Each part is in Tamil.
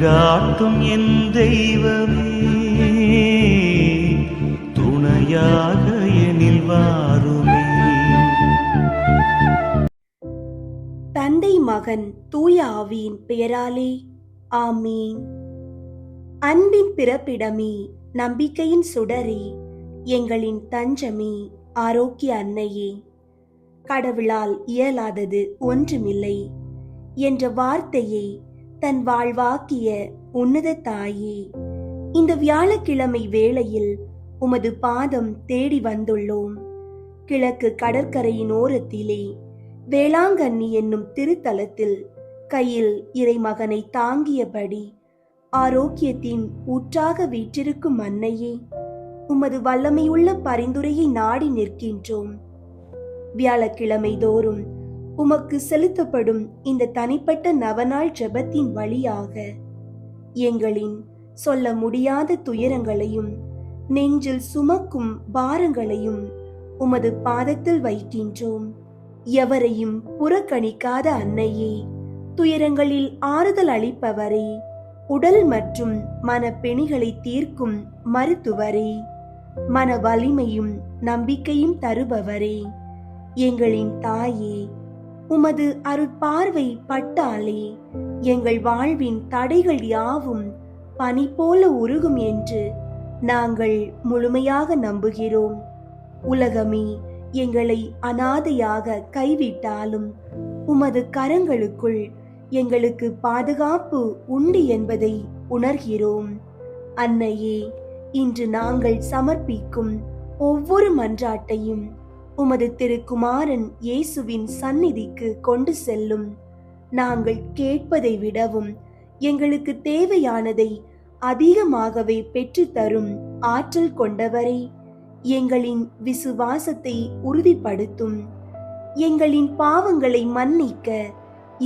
வழிகாட்டும் என் தெய்வமே, துணையாக எனில் வாருமே. தந்தை மகன் தூய ஆவியின் பெயராலே ஆமீன். அன்பின் பிறப்பிடமே, நம்பிக்கையின் சுடரே, எங்களின் தஞ்சமே, ஆரோக்கிய அன்னையே, கடவுளால் இயலாதது ஒன்றுமில்லை என்ற வார்த்தையை தன் வாழ்வாக்கிய உன்னத தாயே, இந்த வியாழக்கிழமை வேளையில் உமது பாதம் தேடி வந்துள்ளோம். கிழக்கு கடற்கரையின் ஓரத்திலே வேளாங்கண்ணி என்னும் திருத்தலத்தில் கையில் இறைமகனை தாங்கியபடி ஆரோக்கியத்தின் ஊற்றாக வீற்றிருக்கும் அன்னையே, உமது வல்லமையுள்ள பரிந்துரையை நாடி நிற்கின்றோம். வியாழக்கிழமை தோறும் உமக்கு செலுத்தப்படும் இந்த தனிப்பட்ட நவநாள் ஜெபத்தின் வழியாக எங்களின் சொல்ல முடியாத துயரங்களையும் நெஞ்சில் சுமக்கும் பாரங்களையும் உமது பாதத்தில் வைக்கின்றோம். எவரையும் புறக்கணிக்காத அன்னையே, துயரங்களில் ஆறுதல் அளிப்பவரே, உடல் மற்றும் மனப்பெணிகளை தீர்க்கும் மருத்துவரே, மன வலிமையும் நம்பிக்கையும் தருபவரே, எங்களின் தாயே, உமது அருட்பார்வை பட்டாலே எங்கள் வாழ்வின் தடைகள் யாவும் பனி போல உருகும் என்று நாங்கள் முழுமையாக நம்புகிறோம். உலகமே எங்களை அனாதையாக கைவிட்டாலும் உமது கரங்களுக்குள் எங்களுக்கு பாதுகாப்பு உண்டு என்பதை உணர்கிறோம். அன்னையே, இன்று நாங்கள் சமர்ப்பிக்கும் ஒவ்வொரு மன்றாட்டையும் உமது திருக்குமாரன் இயேசுவின் சந்நிதிக்கு கொண்டு செல்லும். நாங்கள் கேட்பதை விடவும் எங்களுக்கு தேவையானதை அதிகமாகவே பெற்றுத்தரும் ஆற்றல் கொண்டவரே, எங்களின் விசுவாசத்தை உறுதிப்படுத்தும். எங்களின் பாவங்களை மன்னிக்க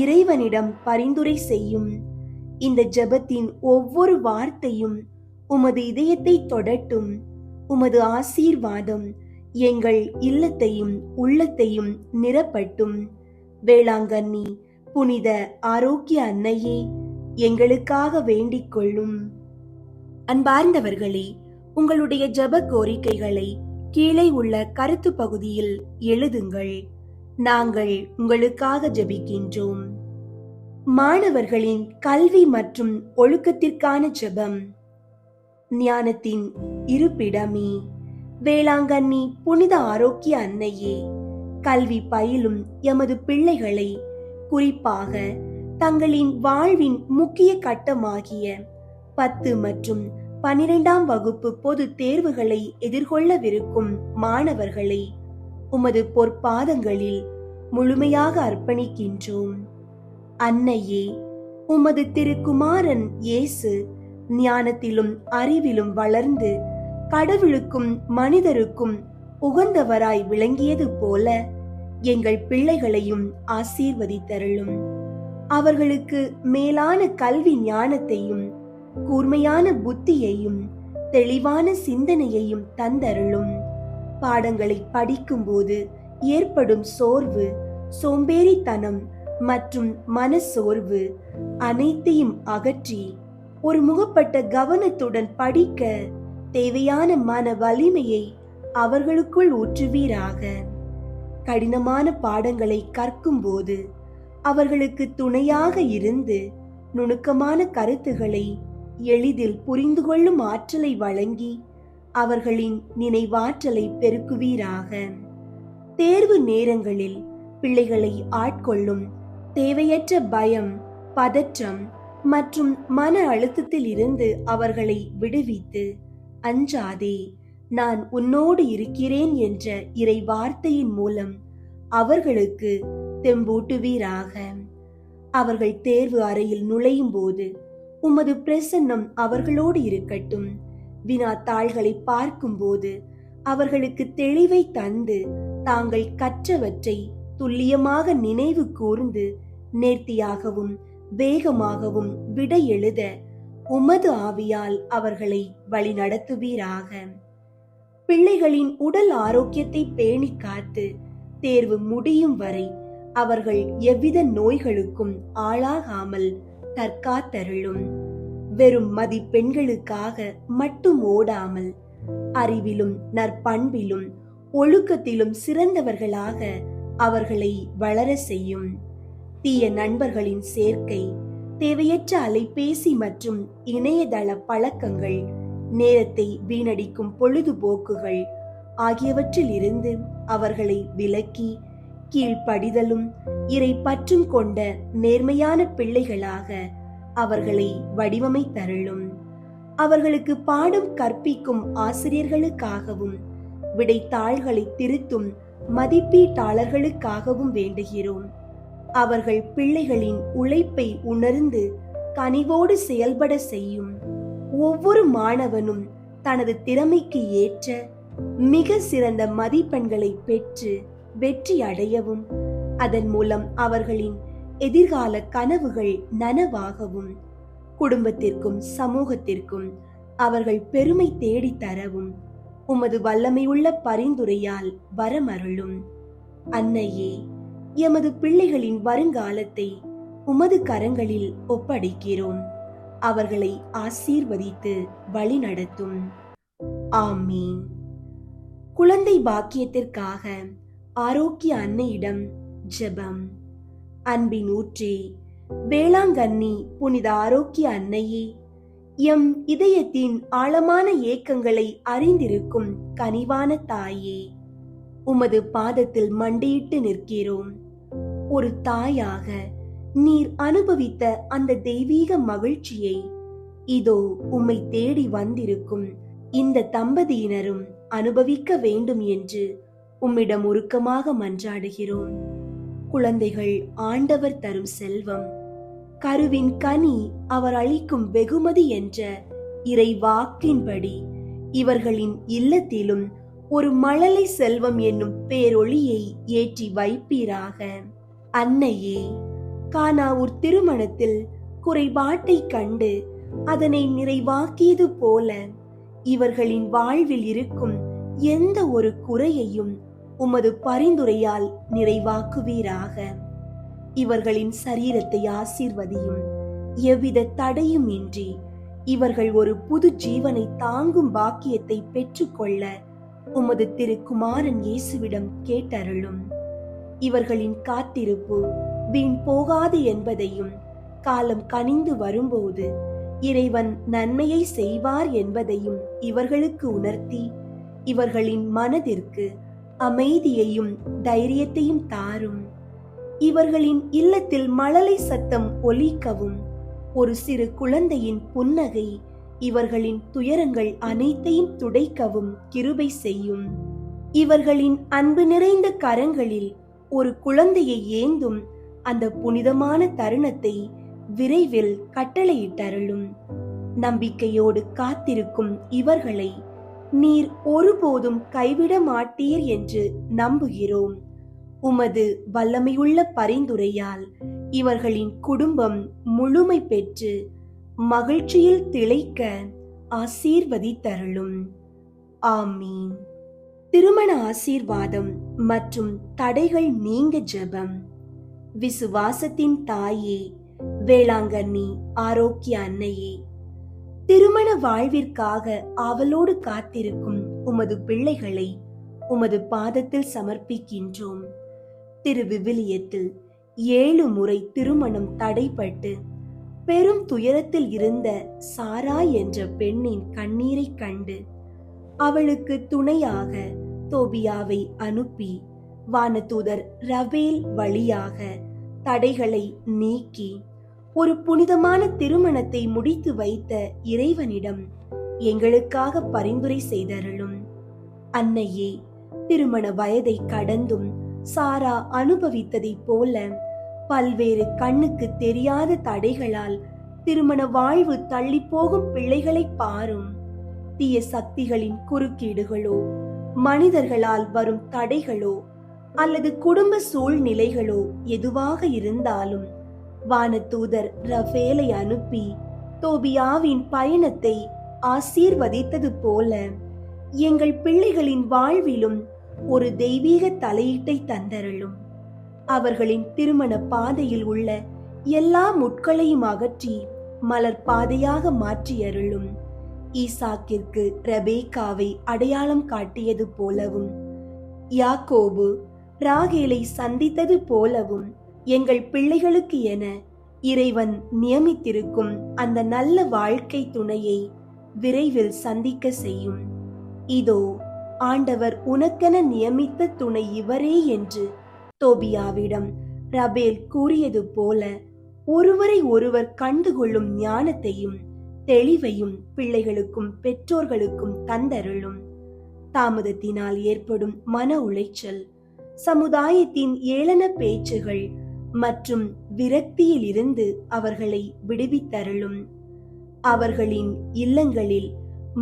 இறைவனிடம் பரிந்துரை செய்யும். இந்த ஜெபத்தின் ஒவ்வொரு வார்த்தையும் உமது இதயத்தை தொடட்டும். உமது ஆசீர்வாதம் எங்கள் இல்லத்தையும் உள்ளத்தையும் நிரப்பட்டும். வேளாங்கண்ணி புனித ஆரோக்கிய அன்னையே, எங்களுக்காக வேண்டிக் கொள்ளும். அன்பார்ந்தவர்களே, உங்களுடைய ஜெப கோரிக்கைகளை கீழே உள்ள கருத்து பகுதியில் எழுதுங்கள். நாங்கள் உங்களுக்காக ஜெபிக்கின்றோம். மாணவர்களின் கல்வி மற்றும் ஒழுக்கத்திற்கான ஜெபம். ஞானத்தின் இருப்பிடமே, வேளாங்கண்ணி புனித ஆரோக்கிய அன்னையே, கல்வி பயிலும் எமது பிள்ளைகளை, குறிப்பாக தங்களின் வாழ்வின் முக்கிய கட்டமாகிய 10 மற்றும் 12ஆம் வகுப்பு பொது தேர்வுகளை எதிர்கொள்ளவிருக்கும் மாணவர்களை உமது பொற்பாதங்களில் முழுமையாக அர்ப்பணிக்கின்றோம். அன்னையே, உமது திருக்குமாரன் இயேசு ஞானத்திலும் அறிவிலும் வளர்ந்து கடவுளுக்கும் மனிதருக்கும் உகந்தவராய் விளங்கியது போல எங்கள் பிள்ளைகளையும் ஆசீர்வதித்தருளும். அவர்களுக்கு மேலான கல்வி ஞானத்தையும் கூர்மையான புத்தியையும் தெளிவான சிந்தனையையும் தந்தருளும். பாடங்களை படிக்கும்போது ஏற்படும் சோர்வு, சோம்பேறித்தனம் மற்றும் மனசோர்வு அனைத்தையும் அகற்றி ஒரு முகப்பட்ட கவனத்துடன் படிக்க தேவையான மன வலிமையை அவர்களுக்குள் ஊற்றுவீராக. கடினமான பாடங்களை கற்கும் போது அவர்களுக்கு துணையாக இருந்து நுணுக்கமான கருத்துக்களை எளிதில் புரிந்து கொள்ளும் ஆற்றலை வழங்கி அவர்களின் நினைவாற்றலை பெருக்குவீராக. தேர்வு நேரங்களில் பிள்ளைகளை ஆட்கொள்ளும் தேவையற்ற பயம், பதற்றம் மற்றும் மன அழுத்தத்தில் இருந்து அவர்களை விடுவித்து, அஞ்சாதே, நான் உன்னோடு இருக்கிறேன் என்ற இறை வார்த்தையின் மூலம் அவர்களுக்கு தெம்பூட்டுவீராக. அவர்கள் தேர்வு அறையில் நுழையும் போது உமது பிரசன்னம் அவர்களோடு இருக்கட்டும். வினாத்தாள்களை பார்க்கும்போது அவர்களுக்கு தெளிவை தந்து தாங்கள் கற்றவற்றை துல்லியமாக நினைவு கூர்ந்து நேர்த்தியாகவும் வேகமாகவும் விடை எழுத உமது ஆவியால் அவர்களை வழிநடத்துவீராக. பிள்ளைகளின் உடல் ஆரோக்கியத்தை பேணி காத்து தேர்வு முடியும் வரை அவர்கள் எவ்வித நோய்களுக்கும் ஆளாகாமல் தற்காத்தருளும். வெறும் மதிப்பெண்களுக்காக மட்டும் ஓடாமல் அறிவிலும் நற்பண்பிலும் ஒழுக்கத்திலும் சிறந்தவர்களாக அவர்களை வளர செய்யும். தீய நண்பர்களின் சேர்க்கை, தேவையற்ற அலைபேசி மற்றும் இணையதள பழக்கங்கள், நேரத்தை வீணடிக்கும் பொழுதுபோக்குகள் ஆகியவற்றில் இருந்து அவர்களை விலக்கி கீழ்ப்படிதலும் இறை பற்றும் கொண்ட நேர்மையான பிள்ளைகளாக அவர்களை வடிவமைத்தருளும். அவர்களுக்கு பாடம் கற்பிக்கும் ஆசிரியர்களுக்காகவும் விடைத்தாள்களை திருத்தும் மதிப்பீட்டாளர்களுக்காகவும் வேண்டுகிறோம். அவர்கள் பிள்ளைகளின் உழைப்பை உணர்ந்து கனிவோடு செயல்பட செய்யும். ஒவ்வொரு மாணவனும் தனது திறமைக்கு ஏற்ற மிக சிறந்த மதிப்பெண்களை பெற்று வெற்றி அடையவும், அதன் மூலம் அவர்களின் எதிர்கால கனவுகள் நனவாகவும், குடும்பத்திற்கும் சமூகத்திற்கும் அவர்கள் பெருமை தேடி தரவும் உமது வல்லமையுள்ள பரிந்துரையால் வரமருளும். அன்னையே, எமது பிள்ளைகளின் வருங்காலத்தை உமது கரங்களில் ஒப்படைக்கிறோம். அவர்களை ஆசீர்வதித்து வழிநடத்தும். ஆமீன். குழந்தை பாக்கியத்திற்காக ஆரோக்கிய அன்னையிடம் ஜெபம். அன்பின் ஊற்றே, வேளாங்கண்ணி புனித ஆரோக்கிய அன்னையே, எம் இதயத்தின் ஆழமான ஏக்கங்களை அறிந்திருக்கும் கனிவான தாயே, உமது பாதத்தில் மண்டியிட்டு நிற்கிறோம். ஒரு தாயாக நீர் அனுபவித்த அந்த தெய்வீக மகிழ்ச்சியை இதோ உம்மை தேடி வந்திருக்கும் இந்த தம்பதியினரும் அனுபவிக்க வேண்டும் என்று உம்மிடம் உருக்கமாக மன்றாடுகிறோம். குழந்தைகள் ஆண்டவர் தரும் செல்வம், கருவின் கனி அவர் அளிக்கும் வெகுமதி என்ற இறை வாக்கின்படி இவர்களின் இல்லத்திலும் ஒரு மழலை செல்வம் என்னும் பேரொளியை ஏற்றி வைப்பீராக. அன்னையே, கானாவூர் திருமணத்தில் குறைபாட்டை கண்டு அதனை நிறைவாக்கியது போல இவர்களின் வாழ்வில் இருக்கும் எந்த ஒரு குறையையும் உமது பரிந்துரையால் நிறைவாக்குவீராக. இவர்களின் சரீரத்தை ஆசீர்வதியும். எவ்வித தடையும் இன்றி இவர்கள் ஒரு புது ஜீவனை தாங்கும் பாக்கியத்தை பெற்றுக்கொள்ள உமது திருக்குமாரன் இயேசுவிடம் கேட்டருளும். இவர்களின் காத்திருப்பு வீண் போகாது என்பதையும், காலம் கனிந்து வரும்போது இறைவன் நன்மையை செய்வார் என்பதையும் இவர்களுக்கு உணர்த்தி இவர்களின் மனதிற்கு அமைதியையும் தைரியத்தையும் தாரும். இவர்களின் இல்லத்தில் மழலை சத்தம் ஒலிக்கவும், ஒரு சிறு குழந்தையின் புன்னகை இவர்களின் துயரங்கள் அனைத்தையும் துடைக்கவும் கிருபை செய்யும். இவர்களின் அன்பு நிறைந்த கரங்களில் ஒரு குழந்தையை ஏந்தும் அந்த புனிதமான தருணத்தை விரைவில் கட்டளையிட்டருளும். நம்பிக்கையோடு காத்திருக்கும் இவர்களை நீர் ஒருபோதும் கைவிட மாட்டீர் என்று நம்புகிறோம். உமது வல்லமையுள்ள பரிந்துரையால் இவர்களின் குடும்பம் முழுமை பெற்று மகிழ்ச்சியில் திளைக்க ஆசீர்வதித்தருளும். ஆமீன். திருமண ஆசீர்வாதம் மற்றும் தடைகள் நீங்க ஜெபம். விசுவாசத்தின் தாயே, வேளாங்கண்ணி ஆரோக்கிய அன்னையே, திருமண வாழ்விற்காக ஆவலோடு காத்திருக்கும் உமது பிள்ளைகளை உமது பாதத்தில் சமர்ப்பிக்கின்றோம். திருவிவிலியத்தில் 7 முறை திருமணம் தடைப்பட்டு பெரும் துயரத்தில் இருந்த சாரா என்ற பெண்ணின் கண்ணீரை கண்டு அவளுக்கு துணையாக தோபியாவை அனுப்பி வானதூதர் ரவேல் வழியாக தடைகளை நீக்கி ஒரு புனிதமான திருமணத்தை முடித்து வைத்த இறைவனிடம் எங்களுக்காக பரிந்துரை செய்தருளும். அன்னையே, திருமண வயதை கடந்தும் சாரா அனுபவித்ததைப் போல பல்வேறு கண்ணுக்கு தெரியாத தடைகளால் திருமண வாழ்வு தள்ளி போகும் பிள்ளைகளை பாரும். தீய சக்திகளின் குறுக்கீடுகளோ, மனிதர்களால் வரும் தடைகளோ அல்லது குடும்ப சூழ்நிலைகளோ எதுவாக இருந்தாலும் வானதூதர் ரஃபேலை அனுப்பி தோபியாவின் பயணத்தை ஆசீர்வதித்தது போல எங்கள் பிள்ளைகளின் வாழ்விலும் ஒரு தெய்வீக தலையீட்டை தந்தருளும். அவர்களின் திருமண பாதையில் உள்ள எல்லா முட்களையும் அகற்றி மலர் பாதையாக மாற்றியருளும். ஈசாக்கிற்கு ரெபேக்காவை அடையாளம் காட்டியது போலவும், யாக்கோபு ராகேலை சந்தித்தது போலவும், எங்கள் பிள்ளைகளுக்கு என இறைவன் நியமித்திருக்கும் அந்த நல்ல வாழ்க்கை துணையை விரைவில் சந்திக்க செய்யும். இதோ ஆண்டவர் உனக்கென நியமித்த துணை இவரே என்று தோபியாவிடம் ரபேல் கூறியது போல ஒருவரை ஒருவர் கண்டுகொள்ளும் ஞானத்தையும் தெளிவையும் பிள்ளைகளுக்கும் பெற்றோர்களுக்கும் தந்தருளும். தாமதத்தினால் ஏற்படும் மன உளைச்சல், சமுதாயத்தின் ஏளன பேச்சுகள் மற்றும் விரக்தியில் இருந்து அவர்களை விடுவித்தருளும். அவர்களின் இல்லங்களில்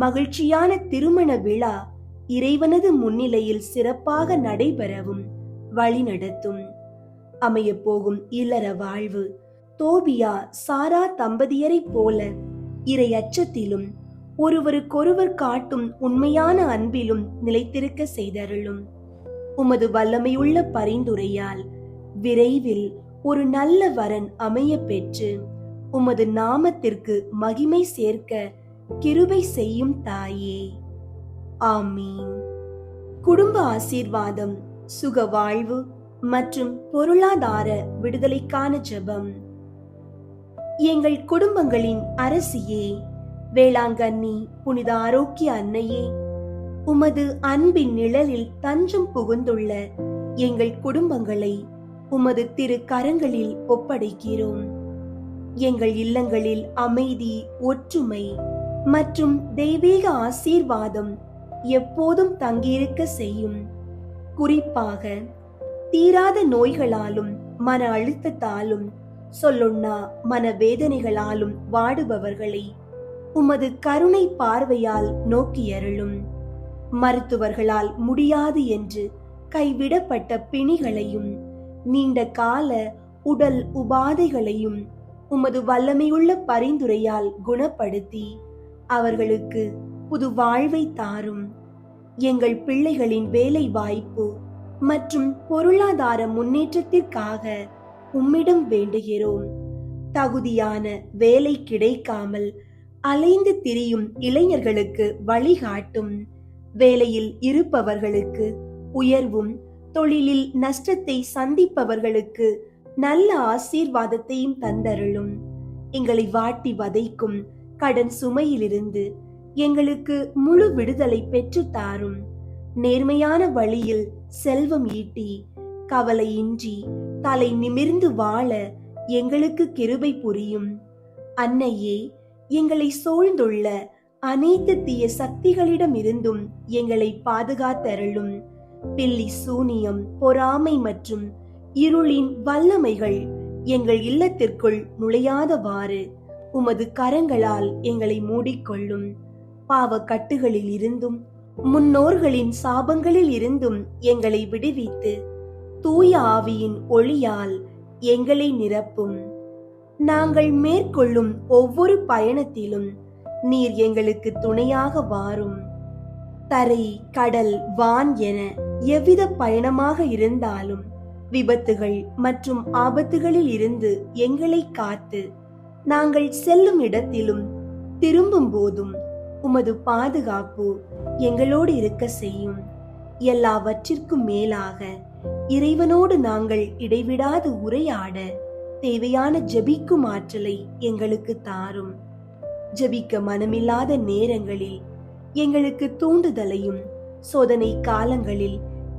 மகிழ்ச்சியான திருமண விழா இறைவனது முன்னிலையில் சிறப்பாக நடைபெறவும் வழிநடத்தும். அமையப்போகும் இல்லற வாழ்வு தோபியா சாரா தம்பதியரை போல இறை அச்சத்திலும் ஒருவருக்கொருவர் காட்டும் உண்மையான அன்பிலும் நிலைத்திருக்க செய்தருளும். உமது வல்லமையுள்ள பரிந்துரையால் விரைவில் ஒரு நல்ல வரன் அமைய பெற்று உமது நாமத்திற்கு மகிமை சேர்க்க கிருபை செய்யும் தாயே. ஆமீன். குடும்ப ஆசீர்வாதம், சுக வாழ்வு மற்றும் பொருளாதார விடுதலைக்கான ஜெபம். எங்கள் குடும்பங்களின் அரசியே, வேளாங்கண்ணி புனித ஆரோக்கிய அன்னையே, உமது அன்பின் நிழலில் தஞ்சம் புகுந்துள்ள எங்கள் குடும்பங்களை உமது திரு கரங்களில் ஒப்படைக்கிறோம். எங்கள் இல்லங்களில் அமைதி, ஒற்றுமை மற்றும் தெய்வீக ஆசீர்வாதம் எப்போதும் தங்கியிருக்க செய்யும். குறிப்பாக தீராத நோய்களாலும் மன அழுத்தத்தாலும் சொல்லொண்ணா மனவேதனைகளாலும் வாடுபவர்களை உமது கருணை பார்வையால் நோக்கியருளும். மருத்துவர்களால் முடியாது என்று கைவிடப்பட்ட பிணிகளையும் நீண்ட கால உடல் உபாதைகளையும் உமது வல்லமையுள்ள பரிந்துரையால் குணப்படுத்தி அவர்களுக்கு புது வாழ்வை தாரும். எங்கள் பிள்ளைகளின் வேலை வாய்ப்பு மற்றும் பொருளாதார முன்னேற்றத்திற்காக உம்மிடம் வேண்டுகிறோம். தகுதியான வேலை கிடைக்காமல் அலைந்து திரியும் இளைஞர்களுக்கு வழிகாட்டும். வேலையில் இருப்பவர்களுக்கு உயர்வும், தொழிலில் நஷ்டத்தை சந்திப்பவர்களுக்கு நல்ல ஆசீர்வாதத்தையும் தந்தருளும். எங்களை வாட்டி வதைக்கும் கடன் சுமையிலிருந்து எங்களுக்கு முழு விடுதலை பெற்று தாரும். நேர்மையான வழியில் செல்வம் ஈட்டி கவலையின்றி தலை நிமிர்ந்து வாழ எங்களுக்கு கிருபை புரியும். அன்னையே, எங்களை சூழ்ந்துள்ள அனைத்து தீய சக்திகளிடமிருந்தும் எங்களை பாதுகாத்தருளும். பில்லி சூனியம், பொறாமை மற்றும் இருளின் வல்லமைகள் எங்கள் இல்லத்திற்குள் நுழையாதவாறு உமது கரங்களால் எங்களை மூடிக்கொள்ளும். பாவ கட்டுகளில் இருந்தும் முன்னோர்களின் சாபங்களில் இருந்தும் எங்களை விடுவித்து தூய ஆவியின் ஒளியால் எங்களை நிரப்பும். நாங்கள் மேற்கொள்ளும் ஒவ்வொரு பயணத்திலும் நீர் எங்களுக்கு துணையாக வாரும். தரை, கடல், வான் என எவ்வித பயணமாக இருந்தாலும் விபத்துகள் மற்றும் ஆபத்துகளில் இருந்து எங்களை காத்து நாங்கள் செல்லும் இடத்திலும் திரும்பும் போதும் உமது பாதுகாப்பு எங்களோடு இருக்க செய்யும். எல்லாவற்றிற்கும் மேலாக இறைவனோடு நாங்கள் இடைவிடாது உரையாட தேவையான ஜெபிக்கும் ஆற்றலை எங்களுக்கு தாரும். ஜெபிக்க மனமில்லாத நேரங்களில் எங்களுக்கு தூண்டுதலையும், சோதனை காலங்களில்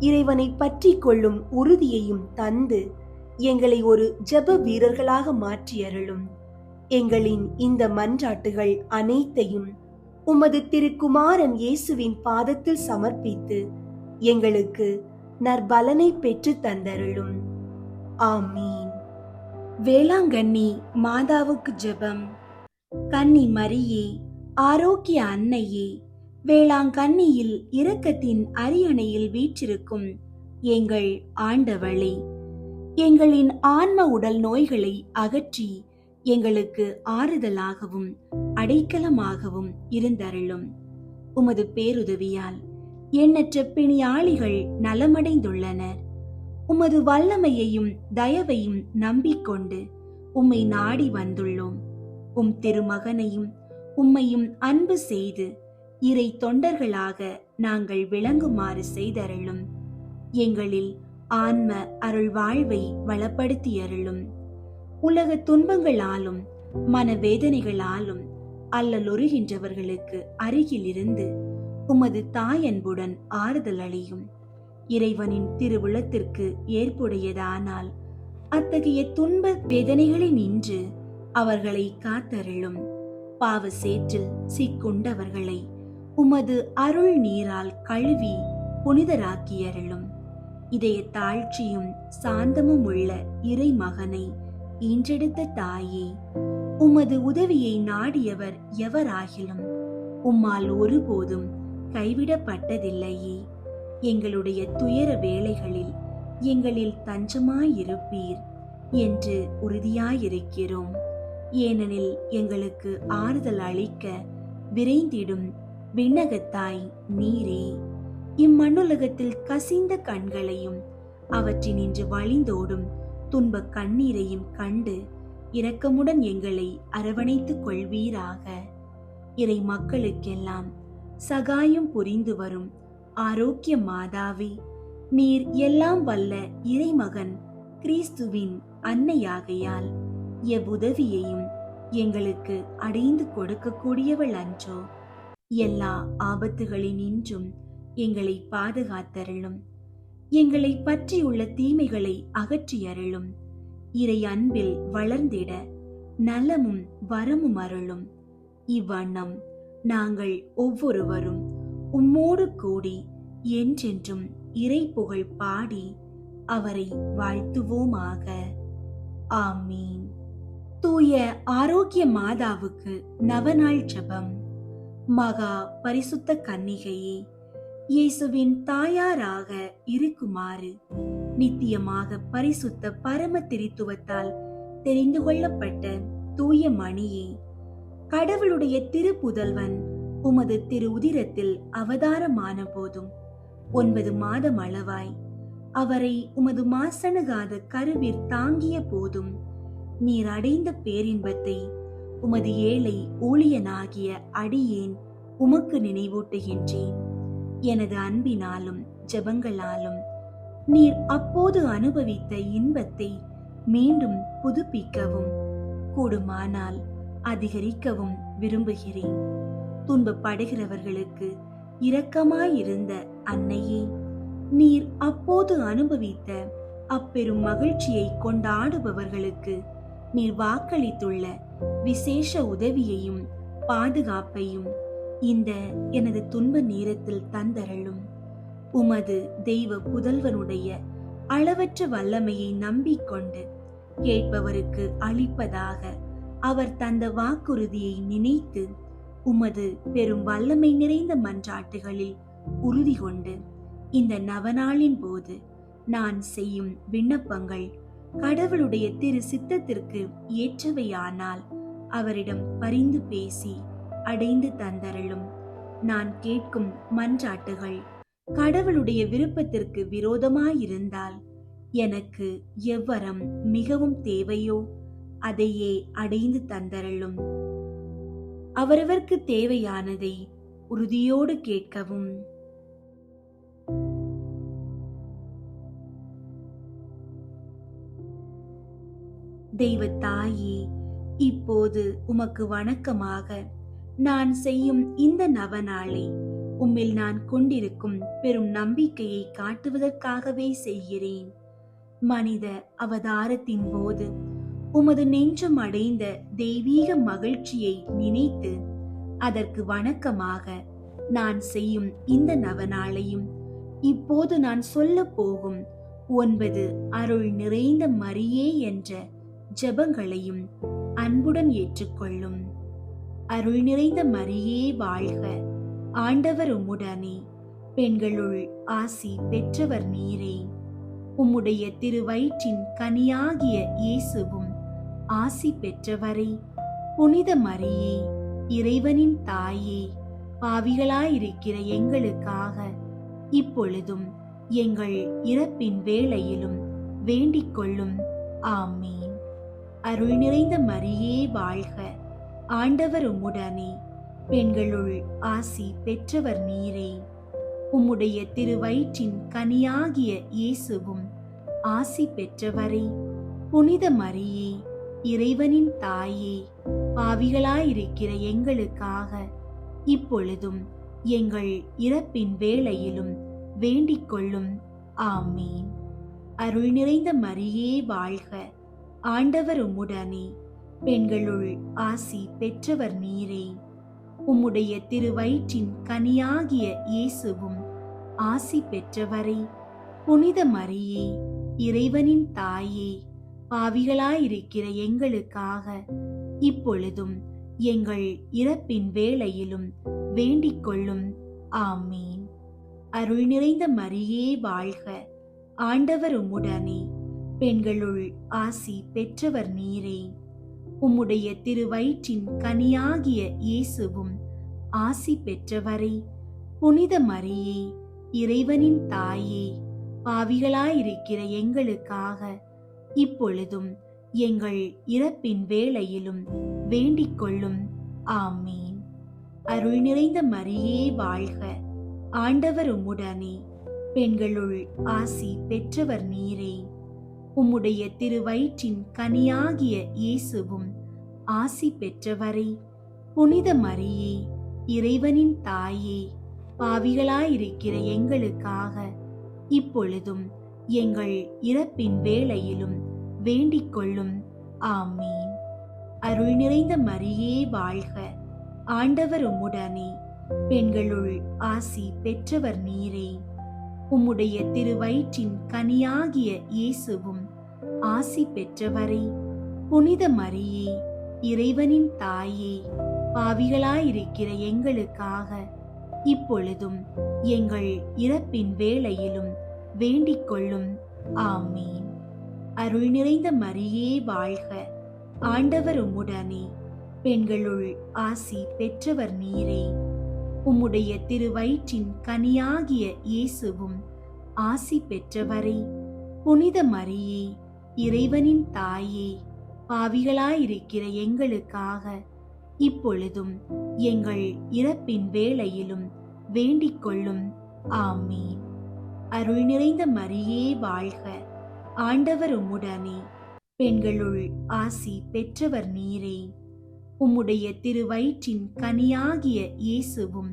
இறைவனை பற்றி கொள்ளும் உறுதியையும் தந்து எங்களை ஒரு ஜெப வீரர்களாக மாற்றியருளும். எங்களின் இந்த மன்றாட்டுகள் அனைத்தையும் உமது திருக்குமாரன் இயேசுவின் பாதத்தில் சமர்ப்பித்து எங்களுக்கு நற்பலனை பெற்று தந்தருளும். ஆமீன். வேளாங்கண்ணி மாதாவுக்கு ஜெபம். கன்னி மரியே, ஆரோக்கிய அன்னையே, வேளாங்கண்ணியில் இரக்கத்தின் அரியணையில் வீற்றிருக்கும் எங்கள் ஆண்டவளே, எங்களின் ஆன்ம உடல் நோய்களை அகற்றி எங்களுக்கு ஆறுதலாகவும் அடைக்கலமாகவும் இருந்தருளும். உமது பேருதவியால் எண்ணற்ற பிணியாளிகள் நலமடைந்துள்ளனர். உமது வல்லமையையும் தயவையும் நம்பிக்கொண்டு உம்மை நாடி வந்துள்ளோம். உம் திருமகனையும் உம்மையும் அன்பு செய்து இறை தொண்டர்களாக நாங்கள் விளங்குமாறு செய்தருளும். எங்களில் ஆன்ம அருள் வாழ்வை வளப்படுத்தியருளும். உலக துன்பங்களாலும் மனவேதனைகளாலும் அல்லலுறுகின்றவர்களுக்கு அருகில் இருந்து உமது தாயன்புடன் ஆறுதல் அளியும். இறைவனின் திருவுளத்திற்கு ஏற்புடையதானால் அத்தகைய துன்ப வேதனைகளை நின்று அவர்களை காத்தருளும். பாவ சேற்றில் சிக்குண்டவர்களை உமது அருள் நீரால் கழுவி புனிதராக்கியருளும். இதய தாழ்ச்சியும் சாந்தமும் உள்ள இறை மகனை ஈன்றெடுத்த தாயே, உமது உதவியை நாடியவர் எவராகிலும் உம்மால் ஒருபோதும் கைவிடப்பட்டதில்லையே. எங்களுடைய துயர வேளைகளில் எங்களில் தஞ்சமாயிருப்பீர் என்று உறுதியாயிருக்கிறோம். ஏனெனில் எங்களுக்கு ஆறுதல் அளிக்க விரைந்திடும் விண்ணகத்தாய் நீரே. இம்மண்ணுலகத்தில் கசிந்த கண்களையும் அவற்றினின்று வழிந்தோடும் துன்ப கண்ணீரையும் கண்டு இரக்கமுடன் எங்களை அரவணைத்துக் கொள்வீராக. இறை மக்களுக்கெல்லாம் சகாயம் புரிந்து வரும் ஆரோக்கிய மாதாவே, நீர் எல்லாம் வல்ல இறைமகன் கிறிஸ்துவின் அன்னையாகையால் எவ்வுதவியையும் எங்களுக்கு அடைந்து கொடுக்கக்கூடியவள் அன்றோ. எல்லா ஆபத்துகளினின்றும் எங்களை பாதுகாத்தருளும். எங்களை பற்றியுள்ள தீமைகளை அகற்றியருளும். இறை அன்பில் வளர்ந்திட நலமும் வரமும் அருளும். இவ்வண்ணம் நாங்கள் ஒவ்வொருவரும் உம்மோடு கூடி என்றென்றும் இறை புகழ் பாடி அவரை வாழ்த்துவோமாக. ஆமீன். தூய ஆரோக்கிய மாதாவுக்கு நவநாள் ஜெபம். மகா பரிசுத்த கன்னிகையே, இயேசுவின் தாயாராக இருக்குமாறு நித்தியமாக பரிசுத்த பரம திரித்துவத்தால் தெரிந்து கொள்ளப்பட்ட தூய மணியே, கடவுளுடைய திருப்புதல்வன் உமது திரு உதிரத்தில் அவதாரமான போதும் 9 மாதம் அளவாய் அவரை உமது மாசணுகாத கருவிற் தாங்கிய போதும் நீர் அடைந்த பேரின்பத்தை உமது ஏழை ஊழியனாகிய அடியேன் உமக்கு நினைவூட்டுகின்றேன். எனது அன்பினாலும் ஜெபங்களாலும் நீர் அப்போது அனுபவித்த இன்பத்தை மீண்டும் புதுப்பிக்கவும் கூடுமானால் அதிகரிக்கவும் விரும்புகிறேன். துன்பப்படுகிறவர்களுக்கு இரக்கமாயிருந்த அன்னையே, நீர் அப்போது அனுபவித்த அப்பெரும் மகிழ்ச்சியை கொண்டாடுபவர்களுக்கு நீர் வாக்களித்துள்ள விசேஷ உதவியையும் பாதுகாப்பையும் இந்த எனது துன்ப நேரத்தில் தந்தருளும். உமது தெய்வ புதல்வனுடைய அளவற்ற வல்லமையை நம்பிக்கொண்டு கேட்பவருக்கு அளிப்பதாக அவர் தந்த வாக்குறுதியை நினைத்து உமது பெரும் வல்லமை நிறைந்த மன்றாட்டுகளில் உறுதி கொண்டு இந்த நவநாளின் போது நான் செய்யும் விண்ணப்பங்கள் கடவுளுடைய திரு சித்தத்திற்கு ஏற்றவையானால் அவரிடம் பரிந்து பேசி அடைந்து தந்தருளும். நான் கேட்கும் மன்றாட்டுகள் கடவுளுடைய விருப்பத்திற்கு விரோதமாயிருந்தால் எனக்கு எவ்வரம் மிகவும் தேவையோ அதையே அடைந்து தந்தருளும். அவரவர்க்கு தேவையானதை உறுதியோடு கேட்கவும். தெய்வ தாயே, இப்போது உமக்கு வணக்கமாக நான் செய்யும் இந்த நவநாளை உம்மில் நான் கொண்டிருக்கும் பெரும் நம்பிக்கையை காட்டுவதற்காகவே செய்கிறேன். மனித அவதாரத்தின் போது உமது நெஞ்சம் அடைந்த தெய்வீக மகிழ்ச்சியை நினைத்து அதற்கு வணக்கமாக நான் செய்யும் இந்த நவநாளையும் இப்போது நான் சொல்ல போகும் 9 அருள் நிறைந்த மரியே என்ற ஜெபங்களையும் அன்புடன் ஏற்றுக்கொள்ளும். அருள் நிறைந்த மரியே வாழ்க, ஆண்டவர் உம்முடனே, பெண்களுள் ஆசி பெற்றவர் நீரே. உம்முடைய திருவயிற்றின் கனியாகிய இயேசுவும் ஆசி பெற்றவரே. புனித மரியே, இறைவனின் தாயே, பாவிகளாயிருக்கிற எங்களுக்காக இப்பொழுதும் எங்கள் இறப்பின் வேளையிலும் வேண்டிக் கொள்ளும். ஆமீன். அருள் நிறைந்த மரியே வாழ்க, ஆண்டவர் உம்முடனே, பெண்களுள் ஆசி பெற்றவர் நீரே. உம்முடைய திருவயிற்றின் கனியாகிய இயேசுவும் ஆசி பெற்றவரே. புனித மரியே, இறைவனின் தாயே, பாவிகளாயிருக்கிற எங்களுக்காக இப்பொழுதும் எங்கள் இறப்பின் வேளையிலும் வேண்டிக் கொள்ளும். ஆமீன். அருள் நிறைந்த மரியே வாழ்க, ஆண்டவர் உம்முடனே, பெண்களுள் ஆசி பெற்றவர் நீரே. உம்முடைய திருவயிற்றின் கனியாகிய இயேசுவும் ஆசி பெற்றவரே. புனித மரியே, இறைவனின் தாயே, பாவிகளாயிருக்கிற எங்களுக்காக இப்பொழுதும் எங்கள் இறப்பின் வேளையிலும் வேண்டிக் கொள்ளும். ஆமீன். அருள் நிறைந்த மரியே வாழ்க, ஆண்டவர் உம்முடனே, பெண்களுள் ஆசி பெற்றவர் நீரே. உம்முடைய திருவயிற்றின் கனியாகிய இயேசுவும் ஆசி பெற்றவரே. புனித மரியே, இறைவனின் தாயே, பாவிகளாயிருக்கிற எங்களுக்காக இப்பொழுதும் எங்கள் இறப்பின் வேளையிலும் வேண்டிக் கொள்ளும். ஆமீன். அருள் நிறைந்த மரியே வாழ்க, ஆண்டவர் உம்முடனே, பெண்களுள் ஆசி பெற்றவர் நீரே. உம்முடைய திருவயிற்றின் கனியாகிய இயேசுவும் ஆசி பெற்றவரே. புனித மரியே, இறைவனின் தாயே, பாவிகளாயிருக்கிற எங்களுக்காக இப்பொழுதும் எங்கள் இறப்பின் வேளையிலும் வேண்டிக் கொள்ளும். ஆமீன். அருள் நிறைந்த மரியே வாழ்க, ஆண்டவர் உம்முடனே, பெண்களுள் ஆசி பெற்றவர் நீரே. உம்முடைய திருவயிற்றின் கனியாகிய இயேசுவும் ஆசி பெற்றவரே. புனித மரியே, இறைவனின் தாயே, பாவிகளாயிருக்கிற எங்களுக்காக இப்பொழுதும் எங்கள் இறப்பின் வேளையிலும் வேண்டிக் கொள்ளும். ஆமீன். அருள் நிறைந்த மரியே வாழ்க, ஆண்டவர் உம்முடனே, பெண்களுள் ஆசி பெற்றவர் நீரே. உம்முடைய திருவயிற்றின் கனியாகிய இயேசுவும் ஆசி பெற்றவரே. புனித மரியே, இறைவனின் தாயே, பாவிகளாயிருக்கிற எங்களுக்காக இப்பொழுதும் எங்கள் இறப்பின் வேளையிலும் வேண்டிக் கொள்ளும். ஆமீன். அருள் நிறைந்த மரியே வாழ்க, ஆண்டவர் உம்முடனே, பெண்களுள் ஆசி பெற்றவர் நீரே. உம்முடைய திருவயிற்றின் கனியாகிய இயேசுவும்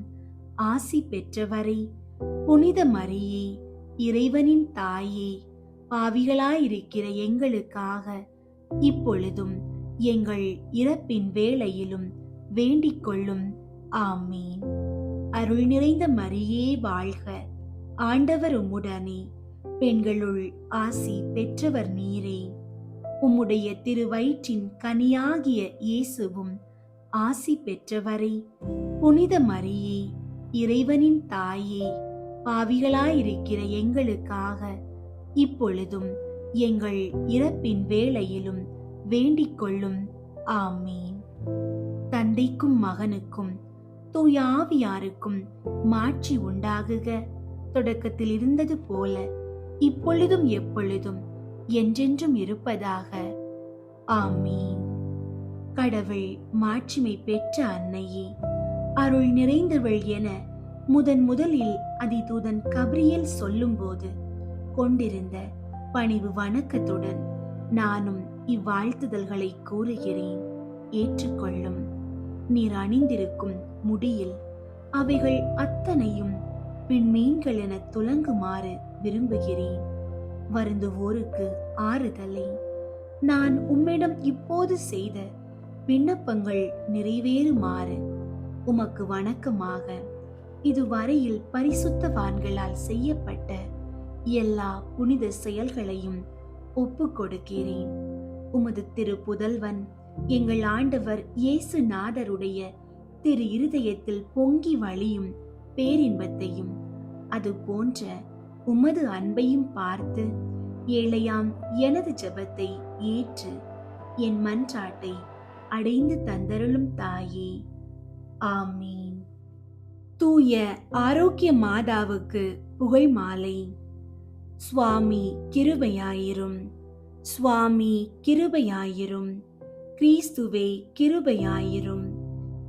ஆசி பெற்றவரே. புனித மரியே, இறைவனின் தாயே, பாவிகளாயிருக்கிற எங்களுக்காக இப்பொழுதும் எங்கள் இறப்பின் வேளையிலும் வேண்டிக் கொள்ளும். ஆமீன். அருள் நிறைந்த மரியே வாழ்க, ஆண்டவர் உம்முடனே, பெண்களுள் ஆசி பெற்றவர் நீரே. உம்முடைய திருவயிற்றின் கனியாகிய இயேசுவும் ஆசி பெற்றவரே. புனித மரியே, இறைவனின் தாயே, பாவிகளாயிருக்கிற எங்களுக்காக இப்பொழுதும் எங்கள் இறப்பின் வேளையிலும் வேண்டிக் கொள்ளும். ஆமீன். தந்தைக்கும் மகனுக்கும் தூய ஆவியாருக்கும் மாட்சி உண்டாகுக. தொடக்கத்தில் இருந்தது போல இப்பொழுதும் எப்பொழுதும் என்றென்றும் இருப்பதாக. ஆமீன். கடவுள் மாட்சிமை பெற்ற அன்னையே, அருள் நிறைந்தவள் என முதலில் அதிதூதன் கபிரியேல் சொல்லும்போது கொண்டிருந்த பணிவு வணக்கத்துடன் நானும் இவ்வாழ்த்துதல்களை கூறுகிறேன். ஏற்றுக்கொள்ளும். நீர் அணிந்திருக்கும் முடியில் அவைகள் அத்தனையும் விண்மீன்கள் என துலங்குமாறு விரும்புகிறேன். வருந்துவோருக்கு ஆறுதலை நான் உம்மிடம் இப்போது செய்த விண்ணப்பங்கள் நிறைவேறுமாறு உமக்கு வணக்கமாக இதுவரையில் பரிசுத்தவான்களால் செய்யப்பட்ட எல்லா புனித செயல்களையும் ஒப்பு கொடுக்கிறேன். உமது திரு புதல்வன் எங்கள் ஆண்டவர் இயேசு நாதருடைய திரு இருதயத்தில் பொங்கி வழியும் பேரின்பத்தையும் அது போன்ற உமது அன்பையும் பார்த்து ஏழையாம் எனது ஜெபத்தை ஏற்று என் மன்றாட்டை அடைந்து தந்தருளும் தாயே. ஆமீன். தூய ஆரோக்கிய மாதாவுக்கு புகழ் மாலை. சுவாமி கிருபையாயிரும். சுவாமி கிருபையாயிரும். கிறிஸ்துவே கிருபையாயிரும்.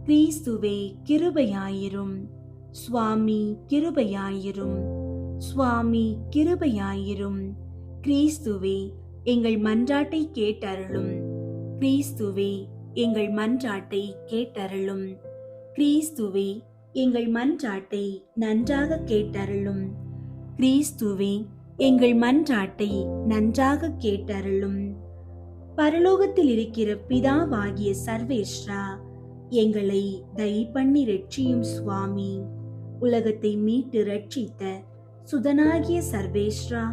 கிறிஸ்துவே கிருபையாயிரும். சுவாமி கிருபையாயிரும். சுவாமி கிருபையாயிரும். கிறிஸ்துவே எங்கள் மன்றாட்டை கேட்டருளும். கிறிஸ்துவே எங்கள் மன்றாட்டை கேட்டருளும். கிறிஸ்துவே எங்கள் மன்றாட்டை நன்றாக கேட்டருளும். கிறிஸ்துவே எங்கள் மன்றாட்டை நன்றாக கேட்டருளும். பரலோகத்தில் இருக்கிற பிதாவாகிய சர்வேஸ்வரா, எங்களை தயை பண்ணி ரட்சியும் சுவாமி. உலகத்தை மீட்டு ரட்சித்த சுதனாகிய சர்வேஸ்வரா,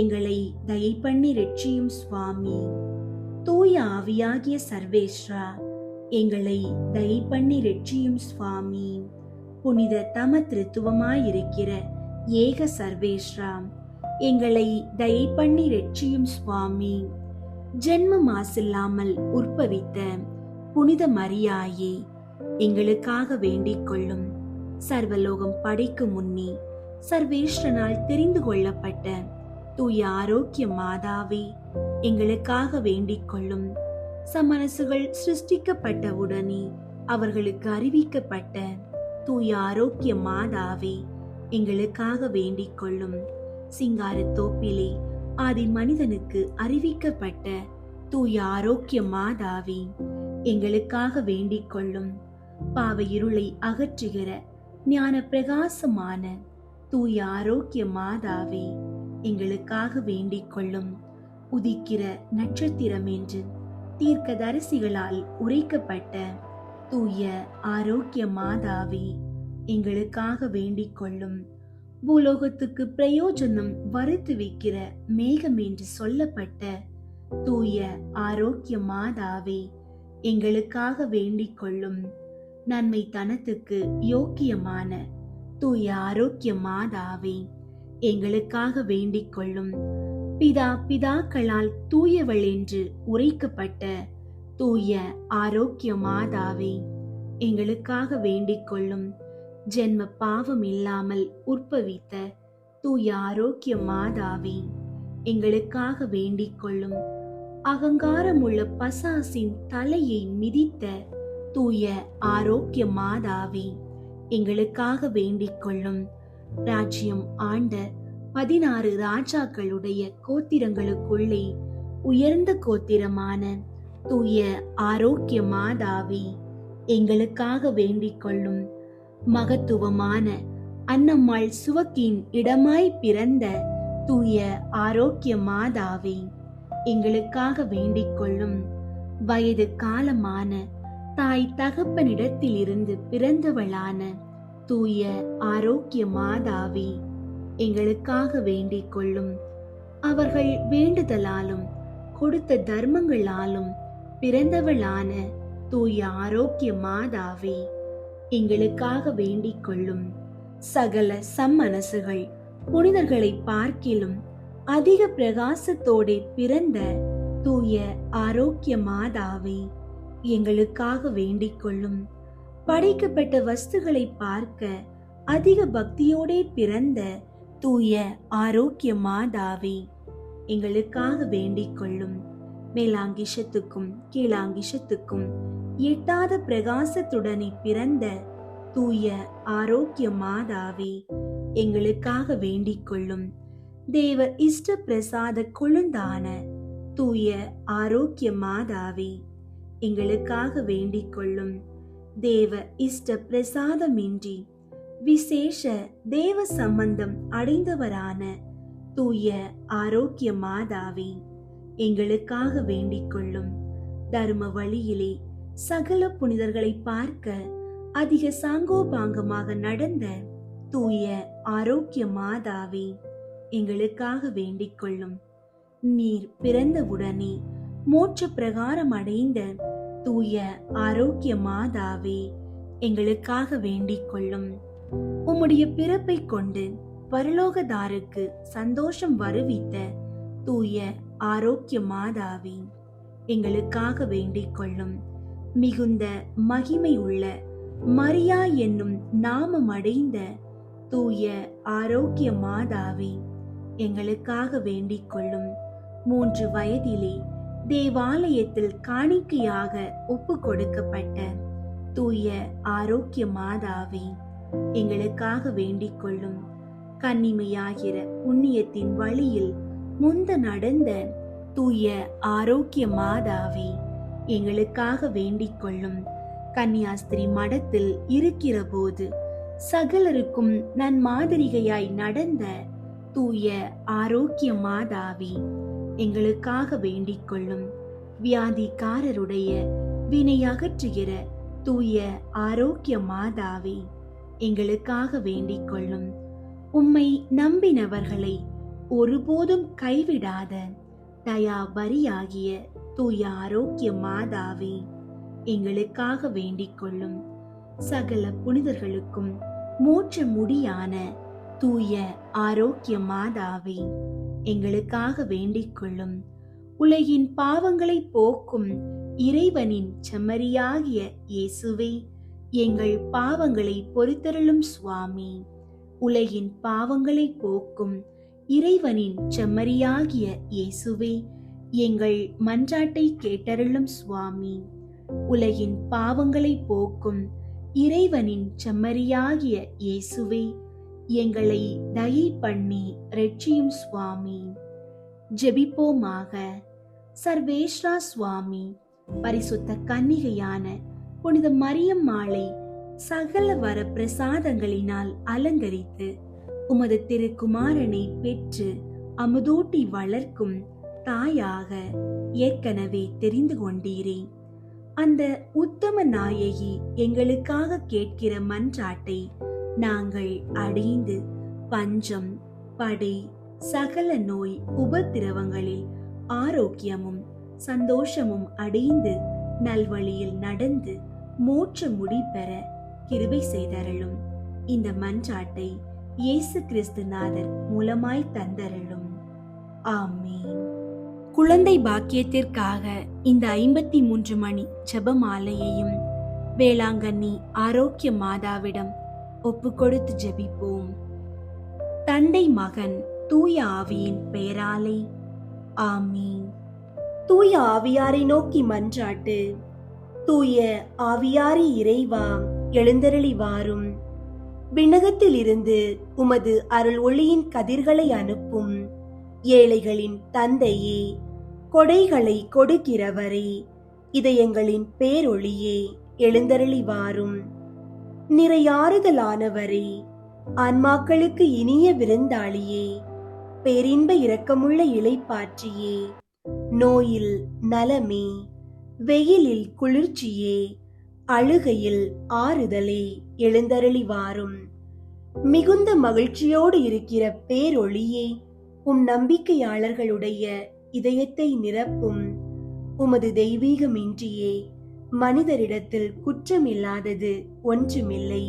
எங்களை தயை பண்ணி ரட்சியும் சுவாமி. தூய ஆவியாகிய சர்வேஸ்வரா, எங்களை தயை பண்ணி ரட்சியும் சுவாமி. புனித தமத்ருத்துவமாயிருக்கிற ஏக சர்வேஸ்வரா, எங்களை தயை பண்ணி ரட்சியும் சுவாமி. ஜென்ம மாசில்லாமல் உற்பவித்த புனித மரியாயே, எங்களுக்காக வேண்டிக் கொள்ளும். சர்வலோகம் படைக்கும் முன்னே சர்வேஸ்வரனால் தெரிந்து கொள்ளப்பட்ட தூய ஆரோக்கிய மாதாவே, எங்களுக்காக வேண்டிக் கொள்ளும். சமனசுகள் சிருஷ்டிக்கப்பட்டவுடனே அவர்களுக்கு அறிவிக்கப்பட்ட தூய ஆரோக்கிய மாதாவே, எங்களுக்காக வேண்டிக் கொள்ளும். சிங்கார தோப்பிலே ஆதி மனிதனுக்கு அறிவிக்கப்பட்ட தூய ஆரோக்கிய மாதாவே, எங்களுக்காக வேண்டிக் கொள்ளும். பாவ இருளை அகற்றுகிற ஞான பிரகாசமான தூய ஆரோக்கிய மாதாவே, எங்களுக்காக வேண்டிக் கொள்ளும். உதிக்கிற நட்சத்திரம் என்று தீர்க்கதரிசிகளால் உரைக்கப்பட்ட தூய ஆரோக்கிய மாதாவே, எங்களுக்காக வேண்டிக் கொள்ளும். பூலோகத்துக்கு பிரயோஜனம் வறுத்து வைக்கிற மேகம் என்று சொல்லப்பட்ட தூய ஆரோக்கிய மாதாவே, எங்களுக்காக வேண்டிக் கொள்ளும். நன்மை தனத்துக்கு யோக்கியமான தூய ஆரோக்கிய மாதாவே, எங்களுக்காக வேண்டிக் கொள்ளும். பிதாக்களால் தூயவள் என்று உரைக்கப்பட்ட தூய ஆரோக்கிய மாதாவே, எங்களுக்காக வேண்டிக் கொள்ளும். ஜென்ம பாவம் இல்லாமல் உற்பவித்த தூய ஆரோக்கிய மாதாவே, எங்களுக்காக வேண்டிக் கொள்ளும். அகங்காரமுள்ள பசாசின் தலையை மிதித்த தூய ஆரோக்கிய மாதாவே, எங்களுக்காக வேண்டிக் கொள்ளும். ராஜ்யம் ஆண்ட 16 ராஜாக்களுடைய கோத்திரங்களுக்குள்ளே உயர்ந்த கோத்திரமான தூய ஆரோக்கிய மாதாவே, எங்களுக்காக வேண்டிக் கொள்ளும். மகத்துவமான அன்னம்மாள் சுவக்கின் இடமாய் பிறந்த தூய ஆரோக்கிய மாதாவே, எங்களுக்காக வேண்டிக் கொள்ளும். வயது காலமான தாய் தகப்பனிடத்திலிருந்து பிறந்தவளான தூய ஆரோக்கிய மாதாவே, எங்களுக்காக வேண்டிக் கொள்ளும். அவர்கள் வேண்டுதலாலும் கொடுத்த தர்மங்களாலும் பிறந்தவளான தூய ஆரோக்கிய மாதாவே, எங்களுக்காக வேண்டிக் கொள்ளும். சகல சம்மனசுகள் புனிதர்களை பார்க்கிலும் அதிக பிரகாசத்தோடு பிறந்த தூய ஆரோக்கிய மாதாவே, எங்களுக்காக வேண்டிக் கொள்ளும். படைக்கப்பட்ட வஸ்துகளை பார்க்க அதிக பக்தியோடே பிறந்த தூய ஆரோக்கிய மாதாவே, எங்களுக்காக வேண்டிக் கொள்ளும். மேலாங்கிஷத்துக்கும் கீழாங்கிஷத்துக்கும் எட்டாத பிரகாசத்துடனே பிறந்த தூய ஆரோக்கிய மாதாவே, எங்களுக்காக வேண்டிக் கொள்ளும். தேவ இஷ்ட பிரசாத கொழுந்தான தூய ஆரோக்கிய மாதாவே, எங்களுக்காக வேண்டிக் கொள்ளும். தேவ இஷ்ட பிரசாதமின்றி விசேஷ தேவ சம்பந்தம் அடைந்தவரான தூய ஆரோக்கிய மாதாவே, எங்களுக்காக வேண்டிக் கொள்ளும். தர்ம வழியிலே சகல புனிதர்களை பார்க்க அதிக சாங்கோபாங்கமாக நடந்த தூய ஆரோக்கிய மாதாவே, எங்களுக்காக வேண்டிக் கொள்ளும். நீர் பிறந்தவுடனே மோட்ச பிரகாரம் அடைந்த தூய ஆரோக்கிய மாதாவே, எங்களுக்காக வேண்டிக் கொள்ளும். உம்முடைய பிறப்பை கொண்டு பரலோகதாருக்கு சந்தோஷம் வருவித்த தூய ஆரோக்கிய மாதாவே, எங்களுக்காக வேண்டிக் கொள்ளும். மிகுந்த மகிமை உள்ள மரியா என்னும் நாமம் அடைந்த தூய ஆரோக்கிய மாதாவே, எங்களுக்காக வேண்டிக் கொள்ளும். 3 வயதிலே தேவாலயத்தில் காணிக்கையாக ஒப்பு கொடுக்கப்பட்ட தூய ஆரோக்கிய மாதாவே, எங்களுக்காக வேண்டிக் கொள்ளும். கன்னிமையாகிற புண்ணியத்தின் வழியில் முந்த நடந்த தூய ஆரோக்கிய மாதாவே, எங்களுக்காக வேண்டிக் கொள்ளும். கன்னியாஸ்திரி மடத்தில் இருக்கிற போது சகலருக்கும் நன்மாதிரிகையாய் நடந்த தூய ஆரோக்கிய மாதாவே, எங்களுக்காக வேண்டிக் கொள்ளும். வியாதிக்காரருடைய வினை அகற்றுகிற தூய ஆரோக்கிய மாதாவே, எங்களுக்காக வேண்டிக் கொள்ளும். உம்மை நம்பினவர்களை ஒருபோதும் கைவிடாத தயாபரியாகிய தூய ஆரோக்கிய மாதாவே, எங்களுக்காக வேண்டிக் கொள்ளும். சகல புனிதர்களுக்கும் மோட்ச முடியான தூய ஆரோக்கிய மாதாவே, எங்களுக்காக வேண்டிக் கொள்ளும். உலகின் பாவங்களை போக்கும் இறைவனின் செம்மறியாகிய இயேசுவே, எங்கள் பாவங்களை பொறுத்தருளும் சுவாமி. உலகின் பாவங்களை போக்கும் இறைவனின் செம்மறியாகிய இயேசுவே, எங்கள் மன்றாட்டை கேட்டருளும் சுவாமி. உலகின் பாவங்களை போக்கும் இறைவனின் செம்மறியாகிய இயேசுவே, எங்களை தயை பண்ணி ரட்சியும் சுவாமி. ஜெபிப்போமாக. சர்வேஸ்வரா சுவாமி, பரிசுத்த கன்னிகையான புனித மரியம்மாளை சகல வர பிரசாதங்களினால் அலங்கரித்து உமது திருக்குமாரனை பெற்று அமுதூட்டி வளர்க்கும் தாயாக ஏற்கனவே தெரிந்து கொண்டீரே. அந்த உத்தம நாயகி எங்களுக்காக கேட்கிற மன்றாட்டை நாங்கள் அடைந்து பஞ்சம், படை, சகல நோய் உபத்திரவங்களில் ஆரோக்கியமும் சந்தோஷமும் அடைந்து நல்வழியில் நடந்து மோட்ச முடி பெற கிருபை செய்தருளும். இந்த மன்றாட்டை இயேசு கிறிஸ்து நாதர் மூலமாய் தந்தருளும். ஆமீன். குழந்தை பாக்கியத்திற்காக இந்த 53 மணி ஜெபமாலையையும் வேளாங்கண்ணி ஆரோக்கிய மாதாவிடம் ஒப்பு கொடுத்து ஜெபிப்போம். தந்தை, மகன், தூய ஆவியின் பெயராலே ஆமீன். தூய ஆவியாரை நோக்கி மன்றாட்டு. தூய ஆவியாரி இறைவா, எழுந்தருளி வாரும். விண்ணகத்தில் இருந்து உமது அருள் ஒளியின் கதிர்களை அனுப்பும். ஏழைகளின் தந்தையே, கொடைகளை கொடுக்கிறவரே, இதயங்களின் பேரொளியே, எழுந்தருளி வாரும். நிறையாறுதலானவரே, ஆன்மாக்களுக்கு இனிய விருந்தாளியே, பேரின்ப இரக்கமுள்ள இளைப்பாற்றியே, நோயில் நலமே, வெயிலில் குளிர்ச்சியே, அழுகையில் ஆறுதலே, எழுந்தருளி வாரும். மிகுந்த மகிழ்ச்சியோடு இருக்கிற பேரொளியே, உம் நம்பிக்கையாளர்களுடைய இதயத்தை நிரப்பும். உமது தெய்வீகமின்றியே மனிதரிடத்தில் குற்றமில்லாதது ஒன்றுமில்லை.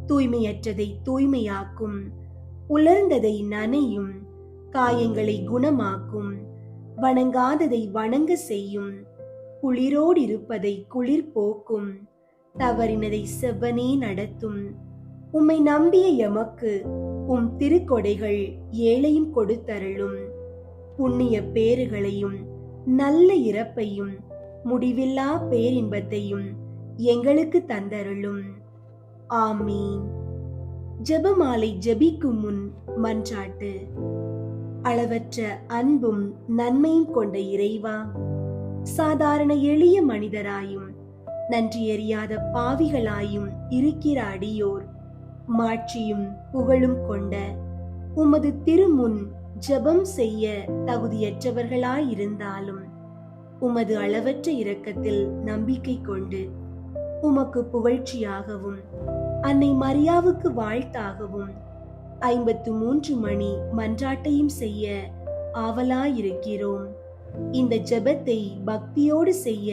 தூய்மையற்றதை தூய்மையாக்கும், உலர்ந்ததை நனையும், காயங்களை குணமாக்கும், வணங்காததை வணங்க செய்யும், குளிரோடு இருப்பதை குளிர் போக்கும், தவறினதை செவ்வனே நடத்தும். உம்மை நம்பிய எமக்கு உம் திருக்கொடைகள் ஏழையும் கொடுத்தருளும். புண்ணிய பேறுகளையும் நல்ல இறப்பையும் முடிவில்லா பேரின்பத்தையும் எங்களுக்கு தந்தருளும். ஆமீன். ஜெபமாலை ஜெபிக்கும் முன் மன்றாட்டு. அளவற்ற அன்பும் நன்மையும் கொண்ட இறைவா, சாதாரண எளிய மனிதராயும் நன்றியறியாத பாவிகளாயும் இருக்கிற அடியோர் மாட்சியும் புகழும் கொண்ட உமது திருமுன் ஜெபம் செய்ய தகுதியற்றவர்களாயிருந்தாலும் உமது அளவற்ற இரக்கத்தில் நம்பிக்கை கொண்டு உமக்கு புகழ்ச்சியாகவும் அன்னை மரியாவுக்கு வாழ்த்தாகவும் 53 மணி மன்றாட்டையும் செய்ய ஆவலாயிருக்கிறோம். இந்த ஜெபத்தை பக்தியோடு செய்ய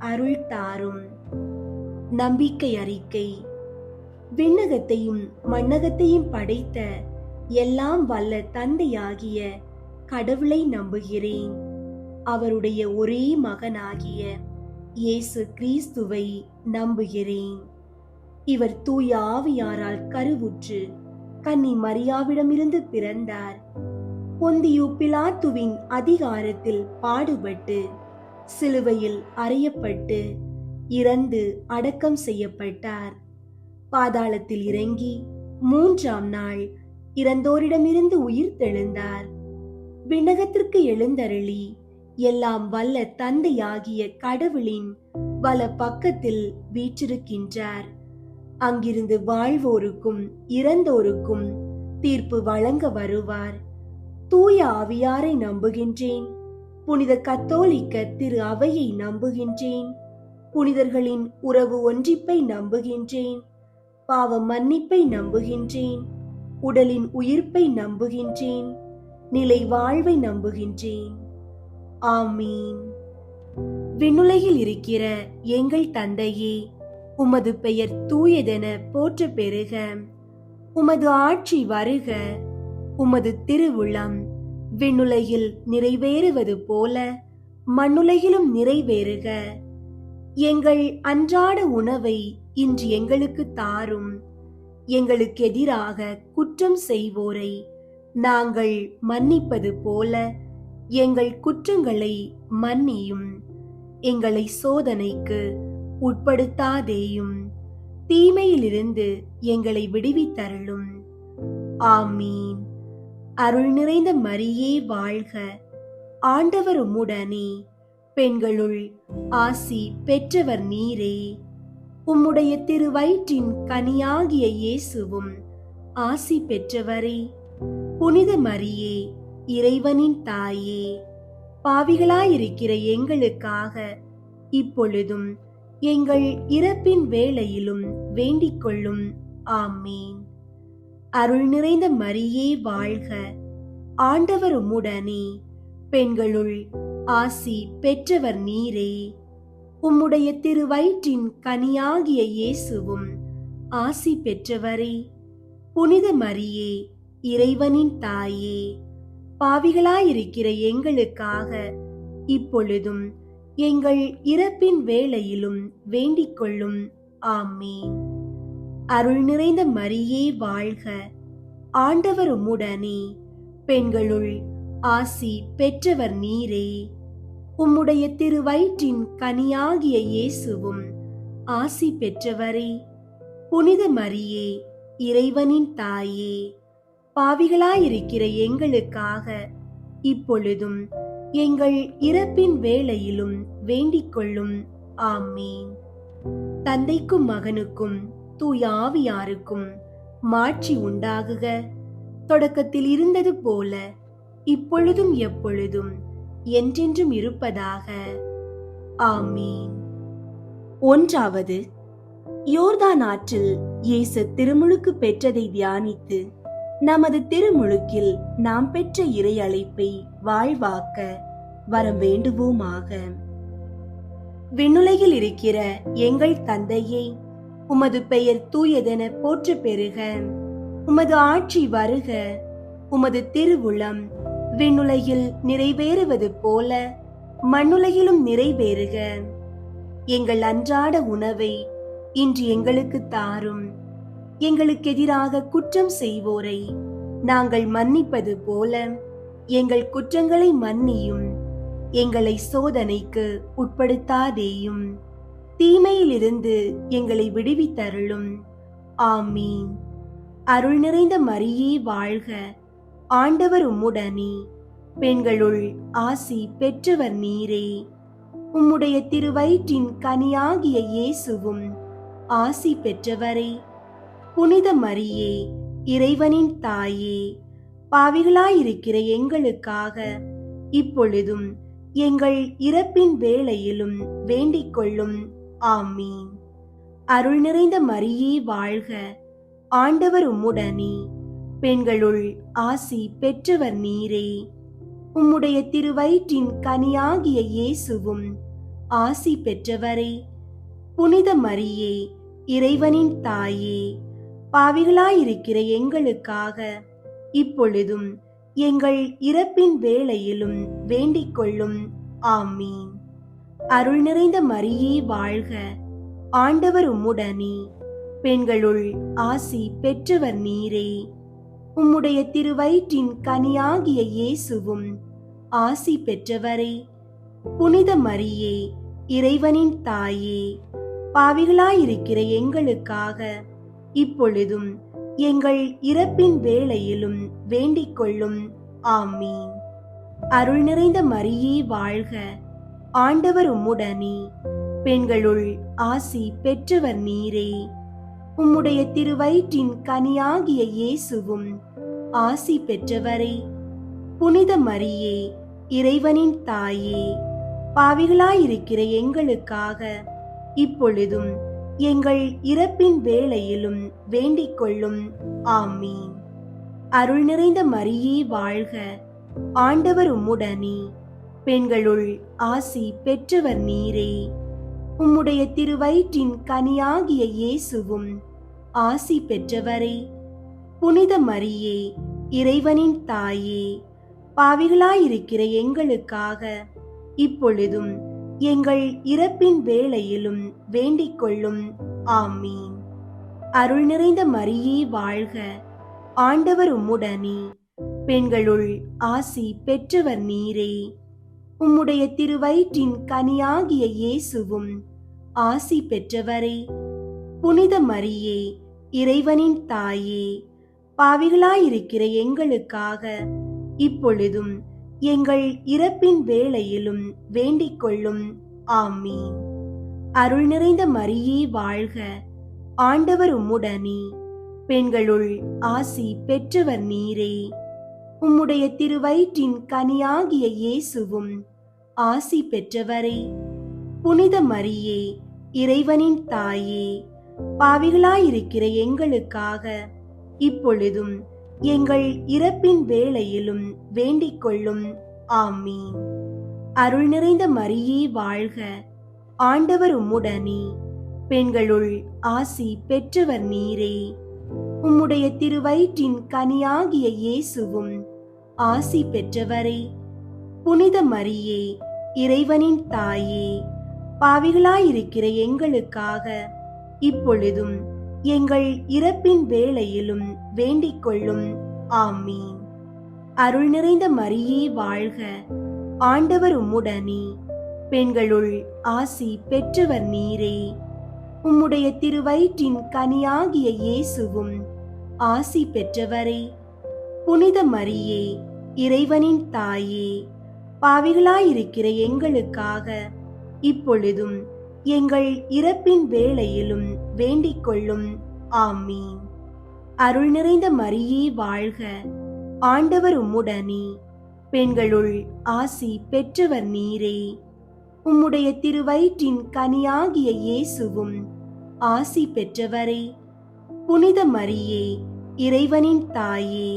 அருள் தாரும். நம்பிக்கை அறிக்கை. விண்ணகத்தையும் மண்ணகத்தையும் படைத்த எல்லாம் வல்ல தந்தையாகிய கடவுளை நம்புகிறேன். அவருடைய ஒரே மகனாகிய இயேசு கிறிஸ்துவை நம்புகிறேன். இவர் தூய ஆவியாரால் கருவுற்று கன்னி மரியாவிடமிருந்து பிறந்தார். பொந்தியு பிலாத்துவின் அதிகாரத்தில் பாடுபட்டு சிலுவையில் அறையப்பட்டு இறந்து அடக்கம் செய்யப்பட்டார். பாதாளத்தில் இறங்கி 3ஆம் நாள் இறந்தோரிடமிருந்து உயிர் தெழுந்தார். விண்ணகத்திற்கு எழுந்தருளி எல்லாம் வல்ல தந்தையாகிய கடவுளின் வல பக்கத்தில் வீற்றிருக்கின்றார். அங்கிருந்து வாழ்வோருக்கும் இறந்தோருக்கும் தீர்ப்பு வழங்க வருவார். தூய ஆவியாரை நம்புகின்றேன். புனித கத்தோலிக்க திரு அவையை நம்புகின்றேன். புனிதர்களின் உறவு ஒன்றிப்பை நம்புகின்றேன். பாவ மன்னிப்பை நம்புகின்றேன். உடலின் உயிர்ப்பை நம்புகின்றேன். நிலை வாழ்வை நம்புகின்றேன். ஆமீன். விண்ணுலகில் இருக்கிற எங்கள் தந்தையே, உமது பெயர் தூயதென போற்ற பெறுக. உமது ஆட்சி வருக. உமது திருவுளம் விண்ணுலகில் நிறைவேறுவது போல மண்ணுலகிலும் நிறைவேறுக. எங்கள் அன்றாட உணவை இன்று எங்களுக்கு தாரும். எங்களுக்கு எதிராக குற்றம் செய்வோரை நாங்கள் மன்னிப்பது போல எங்கள் குற்றங்களை மன்னியும். எங்களை சோதனைக்கு உட்படுத்தாதேயும், தீமையிலிருந்து எங்களை விடுவித்தருளும். ஆமீன். அருள் நிறைந்த மரியே வாழ்க. ஆண்டவர் உம்முடனே, பெண்களுள் ஆசி பெற்றவர் நீரே. உம்முடைய திருவயிற்றின் கனியாகிய இயேசுவும் ஆசி பெற்றவரே. புனித மரியே, இறைவனின் தாயே, பாவிகளாயிருக்கிற எங்களுக்காக இப்பொழுதும் எங்கள் இறப்பின் வேளையிலும் வேண்டிக் கொள்ளும். ஆமீன். அருள் நிறைந்த மரியே வாழ்க. ஆண்டவர் உம்முடனே, பெண்களுள் ஆசி பெற்றவர் நீரே. உம்முடைய திருவயிற்றின் கனியாகிய இயேசுவும் ஆசி பெற்றவரே. புனித மரியே, இறைவனின் தாயே, பாவிகளாயிருக்கிற எங்களுக்காக இப்பொழுதும் எங்கள் இறப்பின் வேளையிலும் வேண்டிக் கொள்ளும். ஆமீன். அருள் நிறைந்த மரியே வாழ்க. ஆண்டவர் உம்முடனே, பெண்களுள் ஆசி பெற்றவர் நீரே. உம்முடைய திருவயிற்றின் கனியாகிய இயேசுவும் ஆசி பெற்றவரே. புனித மரியே, இறைவனின் தாயே, பாவிகளாயிருக்கிற எங்களுக்காக இப்பொழுதும் எங்கள் இறப்பின் வேளையிலும் வேண்டிக் கொள்ளும். ஆமீன். தந்தைக்கும் மகனுக்கும் தூய ஆவியாருக்கும் மாட்சி உண்டாகுக. தொடக்கத்தில் இருந்தது போல இப்பொழுதும் எப்பொழுதும் என்றென்றும் இருப்பதாக. ஆமீன். 1. யோர்தான் ஆற்றில் இயேசு திருமுழுக்கு பெற்றதை தியானித்து நமது திருமுழுக்கில் நாம் பெற்ற இறை அழைப்பை வாழ்வாக்க வரம் வேண்டுவோமாக. விண்ணுலகில் இருக்கிற எங்கள் தந்தையே, உமது பெயர் தூயதென போற்ற பெறுக. உமது ஆட்சி வருக. உமது திருவுளம் விண்ணுலகில் நிறைவேறுவது போல மண்ணுலகிலும் நிறைவேறுக. எங்கள் அன்றாட உணவை இன்று எங்களுக்கு தாரும். எங்களுக்கு எதிராக குற்றம் செய்வோரை நாங்கள் மன்னிப்பது போல எங்கள் குற்றங்களை மன்னியும். எங்களை சோதனைக்கு உட்படுத்தாதேயும், தீமையிலிருந்து எங்களை விடுவித்தருளும். ஆமீன். அருள் நிறைந்த மரியே வாழ்க. ஆண்டவர் உம்முடனே, பெண்களுள் ஆசி பெற்றவர் நீரே. உம்முடைய திருவயிற்றின் கனியாகிய இயேசுவும் ஆசி பெற்றவரே. புனித மரியே, இறைவனின் தாயே, பாவிகளாயிருக்கிற எங்களுக்காக இப்பொழுதும் எங்கள் இறப்பின் வேளையிலும் வேண்டிக் கொள்ளும். ஆமீன். அருள் நிறைந்த மரியே வாழ்க. ஆண்டவர் உம்முடனே, பெண்களுள் ஆசி பெற்றவர் நீரே. உம்முடைய திருவயிற்றின் கனியாகிய இயேசுவும் ஆசி பெற்றவரே. புனித மரியே, இறைவனின் தாயே, பாவிகளாயிருக்கிற எங்களுக்காக இப்பொழுதும் எங்கள் இறப்பின் வேளையிலும் வேண்டிக் கொள்ளும். ஆமீன். அருள் நிறைந்த மரியே வாழ்க. ஆண்டவர் உம்முடனே, பெண்களுள் ஆசி பெற்றவர் நீரே. உம்முடைய திருவயிற்றின் கனியாகிய இயேசுவும் ஆசி பெற்றவரே. புனித மரியே, இறைவனின் தாயே, பாவிகளாயிருக்கிற எங்களுக்காக இப்பொழுதும் எங்கள் இறப்பின் வேளையிலும் வேண்டிக் கொள்ளும். ஆமீன். அருள் நிறைந்த மரியே வாழ்க, ஆண்டவர் உம்முடனே, பெண்களுள் ஆசி பெற்றவர் நீரே. உம்முடைய திருவயிற்றின் கனியாகிய இயேசுவும் ஆசி பெற்றவரே. புனித மரியே, இறைவனின் தாயே, பாவிகளாயிருக்கிற எங்களுக்காக இப்பொழுதும் எங்கள் இறப்பின் வேளையிலும் வேண்டிக் கொள்ளும். ஆமீன். அருள் நிறைந்த மரியே வாழ்க, ஆண்டவர் உம்முடனே, பெண்களுள் ஆசி பெற்றவர் நீரே. உம்முடைய திருவயிற்றின் கனியாகிய இயேசுவும் ஆசி பெற்றவரே. புனித மரியே, இறைவனின் தாயே, பாவிகளாயிருக்கிற எங்களுக்காக இப்பொழுதும் எங்கள் இறப்பின் வேளையிலும் வேண்டிக் கொள்ளும். ஆமீன். அருள் நிறைந்த மரியே வாழ்க, ஆண்டவர் உம்முடனே, பெண்களுள் ஆசி பெற்றவர் நீரே. உம்முடைய திருவயிற்றின் கனியாகிய இயேசுவும் ஆசி பெற்றவரே. புனித மரியே, இறைவனின் தாயே, பாவிகளாயிருக்கிற எங்களுக்காக இப்பொழுதும் எங்கள் இறப்பின் வேளையிலும் வேண்டிக் கொள்ளும். ஆமீன். அருள் நிறைந்த மரியே வாழ்க, ஆண்டவர் உம்முடனே, பெண்களுள் ஆசி பெற்றவர் நீரே. உம்முடைய திருவயிற்றின் கனியாகிய இயேசுவும் ஆசி பெற்றவரே. புனித மரியே, இறைவனின் தாயே, பாவிகளாயிருக்கிற எங்களுக்காக இப்பொழுதும் எங்கள் இறப்பின் வேளையிலும் வேண்டிக் கொள்ளும். ஆமீன். அருள் நிறைந்த மரியே வாழ்க, ஆண்டவர் உம்முடனே, பெண்களுள் ஆசி பெற்றவர் நீரே. உம்முடைய திருவயிற்றின் கனியாகிய இயேசுவும் ஆசி பெற்றவரே. புனித மரியே, இறைவனின் தாயே, பாவிகளாயிருக்கிற எங்களுக்காக இப்பொழுதும் எங்கள் இறப்பின் வேளையிலும் வேண்டிக் கொள்ளும். ஆமீன். அருள் நிறைந்த மரியே வாழ்க, ஆண்டவர் உம்முடனே, பெண்களுள் ஆசி பெற்றவர் நீரே. உம்முடைய திருவயிற்றின் கனியாகிய இயேசுவும் ஆசி பெற்றவரே. புனித மரியே, இறைவனின் தாயே, பாவிகளாயிருக்கிற எங்களுக்காக இப்பொழுதும் எங்கள் இறப்பின் வேளையிலும் வேண்டிக் கொள்ளும். ஆமீன். அருள் நிறைந்த மரியே வாழ்க, ஆண்டவர் உம்முடனே, பெண்களுள் ஆசி பெற்றவர் நீரே. உம்முடைய திருவயிற்றின் கனியாகிய இயேசுவும் ஆசி பெற்றவரே. புனித மரியே, இறைவனின் தாயே,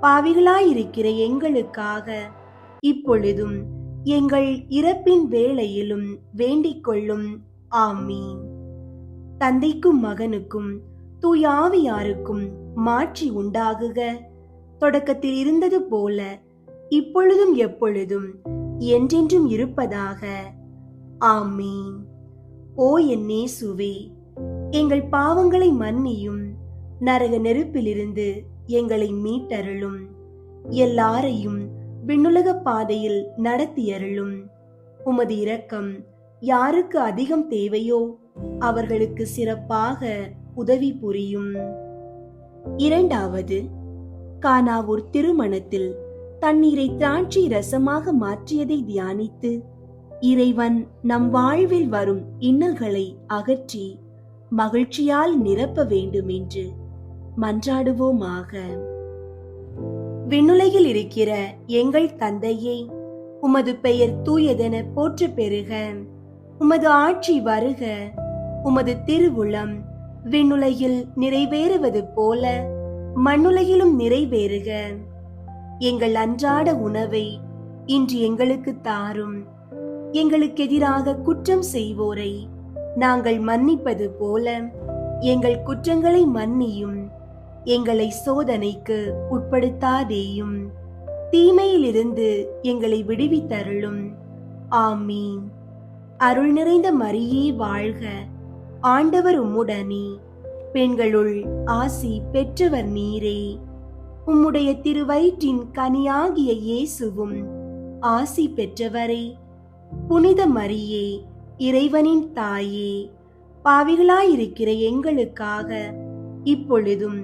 பாவிகளாயிருக்கிற எங்களுக்காக இப்பொழுதும் எங்கள் இறப்பின் வேளையிலும் வேண்டிக் கொள்ளும். ஆமீன். தந்தைக்கும் மகனுக்கும் தூய ஆவியாருக்கும் மாட்சி உண்டாகுக. தொடக்கத்தில் இருந்தது போல இப்பொழுதும் எப்பொழுதும் என்றென்றும் இருப்பதாக. ஆமீன். ஓ என் இயேசுவே, எங்கள் பாவங்களை மன்னியும், நரக நெருப்பிலிருந்து எங்களை மீட்டருளும், எல்லாரையும் விண்ணுலக பாதையில் நடத்தியருளும். உமது இரக்கம் யாருக்கு அதிகம் தேவையோ அவர்களுக்கு சிறப்பாக உதவி புரியும். இரண்டாவது, கானாவூர் திருமணத்தில் தண்ணீரை திராட்சை ரசமாக மாற்றியதை தியானித்து இறைவன் நம் வாழ்வில் வரும் இன்னல்களை அகற்றி மகிழ்ச்சியால் நிரப்ப வேண்டும் என்று மன்றாடுவோமாக. விண்ணுலகில் இருக்கிற எங்கள் தந்தையே, உமது பெயர் தூயதென போற்ற பெறுக. உமது ஆட்சி வருக. உமது திருவுளம் விண்ணுலகில் நிறைவேறுவது போல மண்ணுலகிலும் நிறைவேறுக. எங்கள் அன்றாட உணவை இன்று எங்களுக்கு தாரும். எங்களுக்கு எதிராக குற்றம் செய்வோரை நாங்கள் மன்னிப்பது போல எங்கள் குற்றங்களை மன்னியும். எங்களை சோதனைக்கு உட்படுத்தாதேயும், தீமையிலிருந்து எங்களை விடுவித்தருளும். ஆமீன். அருள் நிறைந்த மரியே வாழ்க, ஆண்டவர் உம்முடனே, பெண்களுள் ஆசி பெற்றவர் நீரே. உம்முடைய திருவயிற்றின் கனியாகிய இயேசுவும் ஆசி பெற்றவரே. புனித மரியே, இறைவனின் தாயே, பாவிகளாயிருக்கிற எங்களுக்காக இப்பொழுதும்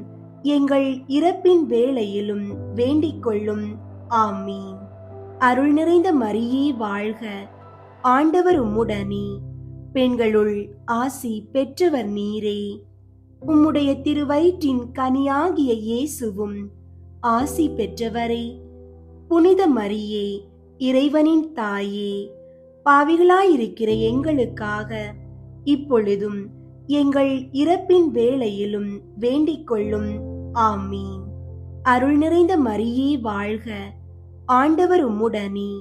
எங்கள் இறப்பின் வேளையிலும் வேண்டிக் கொள்ளும். ஆமீன். அருள் நிறைந்த மரியே வாழ்க, ஆண்டவர் உம்முடனே, பெண்களுள் ஆசி பெற்றவர் நீரே. உம்முடைய திருவயிற்றின் கனியாகிய இயேசுவும் ஆசி பெற்றவரே. புனித மரியே, இறைவனின் தாயே, பாவிகளாயிருக்கிற எங்களுக்காக இப்பொழுதும் எங்கள் இறப்பின் வேளையிலும் வேண்டிக் கொள்ளும். ஆமீன். அருள் நிறைந்த மரியே வாழ்க, ஆண்டவர் உம்முடனே,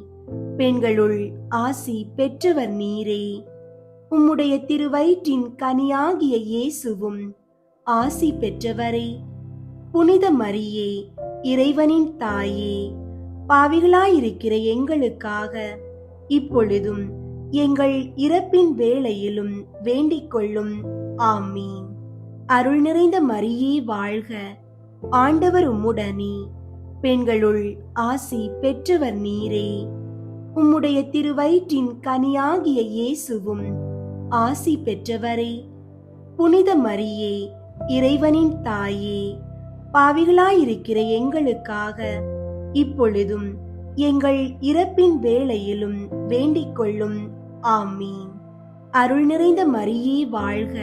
பெண்களுள் ஆசி பெற்றவர் நீரே. உம்முடைய திருவயிற்றின் கனியாகிய இயேசுவும் ஆசி பெற்றவரே. புனித மரியே, இறைவனின் தாயே, பாவிகளாயிருக்கிற எங்களுக்காக இப்பொழுதும் எங்கள் இறப்பின் வேளையிலும் வேண்டிக் கொள்ளும். ஆமீன். அருள் நிறைந்த மரியே வாழ்க, ஆண்டவர் உம்முடனே, பெண்களுள் ஆசி பெற்றவர் நீரே. உம்முடைய திருவயிற்றின் கனியாகிய இயேசுவும் ஆசி பெற்றவரே. புனித மரியே, இறைவனின் தாயே, பாவிகளாயிருக்கிற எங்களுக்காக இப்பொழுதும் எங்கள் இறப்பின் வேளையிலும் வேண்டிக் கொள்ளும். ஆமீன். அருள் நிறைந்த மரியே வாழ்க,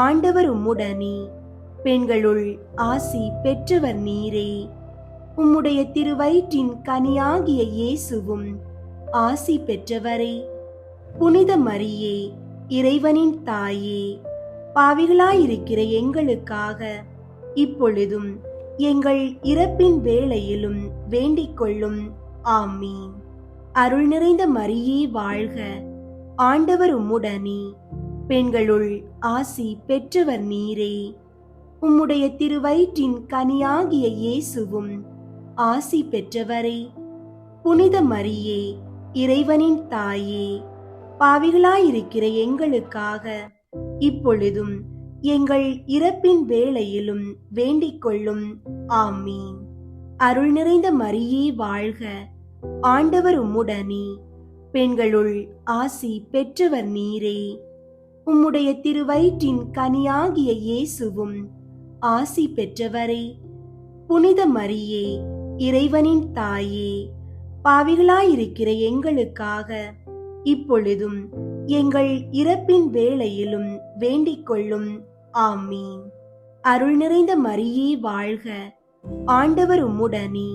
ஆண்டவர் உம்முடனே, பெண்களுள் ஆசி பெற்றவர் நீரே. உம்முடைய திருவயிற்றின் கனியாகிய இயேசுவும் ஆசி பெற்றவரே. புனித மரியே, இறைவனின் தாயே, பாவிகளாயிருக்கிற எங்களுக்காக இப்பொழுதும் எங்கள் இறப்பின் வேளையிலும் வேண்டிக் கொள்ளும். ஆமீன். அருள் நிறைந்த மரியே வாழ்க, ஆண்டவர் உம்முடனே, பெண்களுள் ஆசி பெற்றவர் நீரே. உம்முடைய திருவயிற்றின் கனியாகிய இயேசுவும் ஆசி பெற்றவரே. புனித மரியே, இறைவனின் தாயே, பாவிகளாயிருக்கிற எங்களுக்காக இப்பொழுதும் எங்கள் இறப்பின் வேளையிலும் வேண்டிக் கொள்ளும். ஆமீன். அருள் நிறைந்த மரியே வாழ்க, ஆண்டவர் உம்முடனே, பெண்களுள் ஆசி பெற்றவர் நீரே. உம்முடைய திருவயிற்றின் கனியாகிய இயேசுவும் ஆசி பெற்றவரே. புனித மரியே, இறைவனின் தாயே, பாவிகளாயிருக்கிற எங்களுக்காக இப்பொழுதும் எங்கள் இறப்பின் வேளையிலும் வேண்டிக் கொள்ளும். ஆமீன். அருள் நிறைந்த மரியே வாழ்க, ஆண்டவர் உம்முடனே,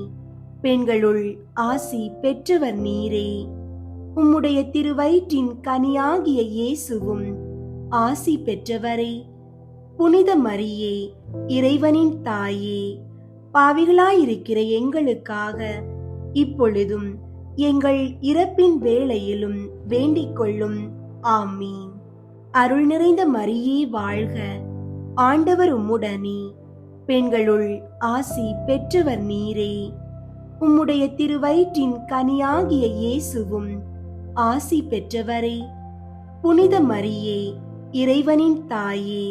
பெண்களுள் ஆசி பெற்றவர் நீரே. உம்முடைய திருவயிற்றின் கனியாகிய இயேசுவும் ஆசி பெற்றவரே. புனித மரியே, இறைவனின் தாயே, பாவிகளாயிருக்கிற எங்களுக்காக இப்பொழுதும் எங்கள் இறப்பின் வேளையிலும் வேண்டிக் கொள்ளும். ஆமீன். அருள் நிறைந்த மரியே வாழ்க, ஆண்டவர் உம்முடனே, பெண்களுள் ஆசி பெற்றவர் நீரே. உம்முடைய திருவயிற்றின் கனியாகிய இயேசுவும் ஆசி பெற்றவரே. புனித மரியே, இறைவனின் தாயே,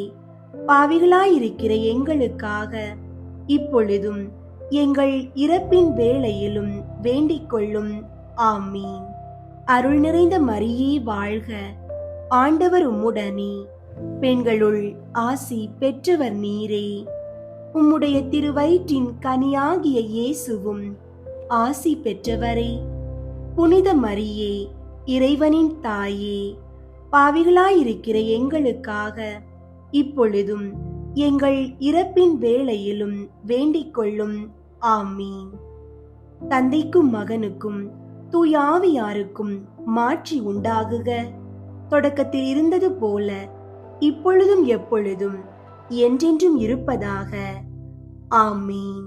பாவிகளாயிருக்கிற எங்களுக்காக இப்பொழுதும் எங்கள் இறப்பின் வேளையிலும் வேண்டிக் கொள்ளும். ஆமீன். அருள் நிறைந்த மரியே வாழ்க, ஆண்டவர் உம்முடனே, பெண்களுள் ஆசி பெற்றவர் நீரே. உம்முடைய திருவயிற்றின் கனியாகிய இயேசுவும் ஆசி பெற்றவரே. புனித மரியே, இறைவனின் தாயே, பாவிகளாயிருக்கிற எங்களுக்காக இப்பொழுதும் எங்கள் இறப்பின் வேளையிலும் வேண்டிக் கொள்ளும். ஆமீன். தந்தைக்கும் மகனுக்கும் தூயாவியாருக்கும் மாட்சி உண்டாகுக. தொடக்கத்தில் இருந்தது போல இப்பொழுதும் எப்பொழுதும் என்றென்றும் இருப்பதாக. ஆமீன்.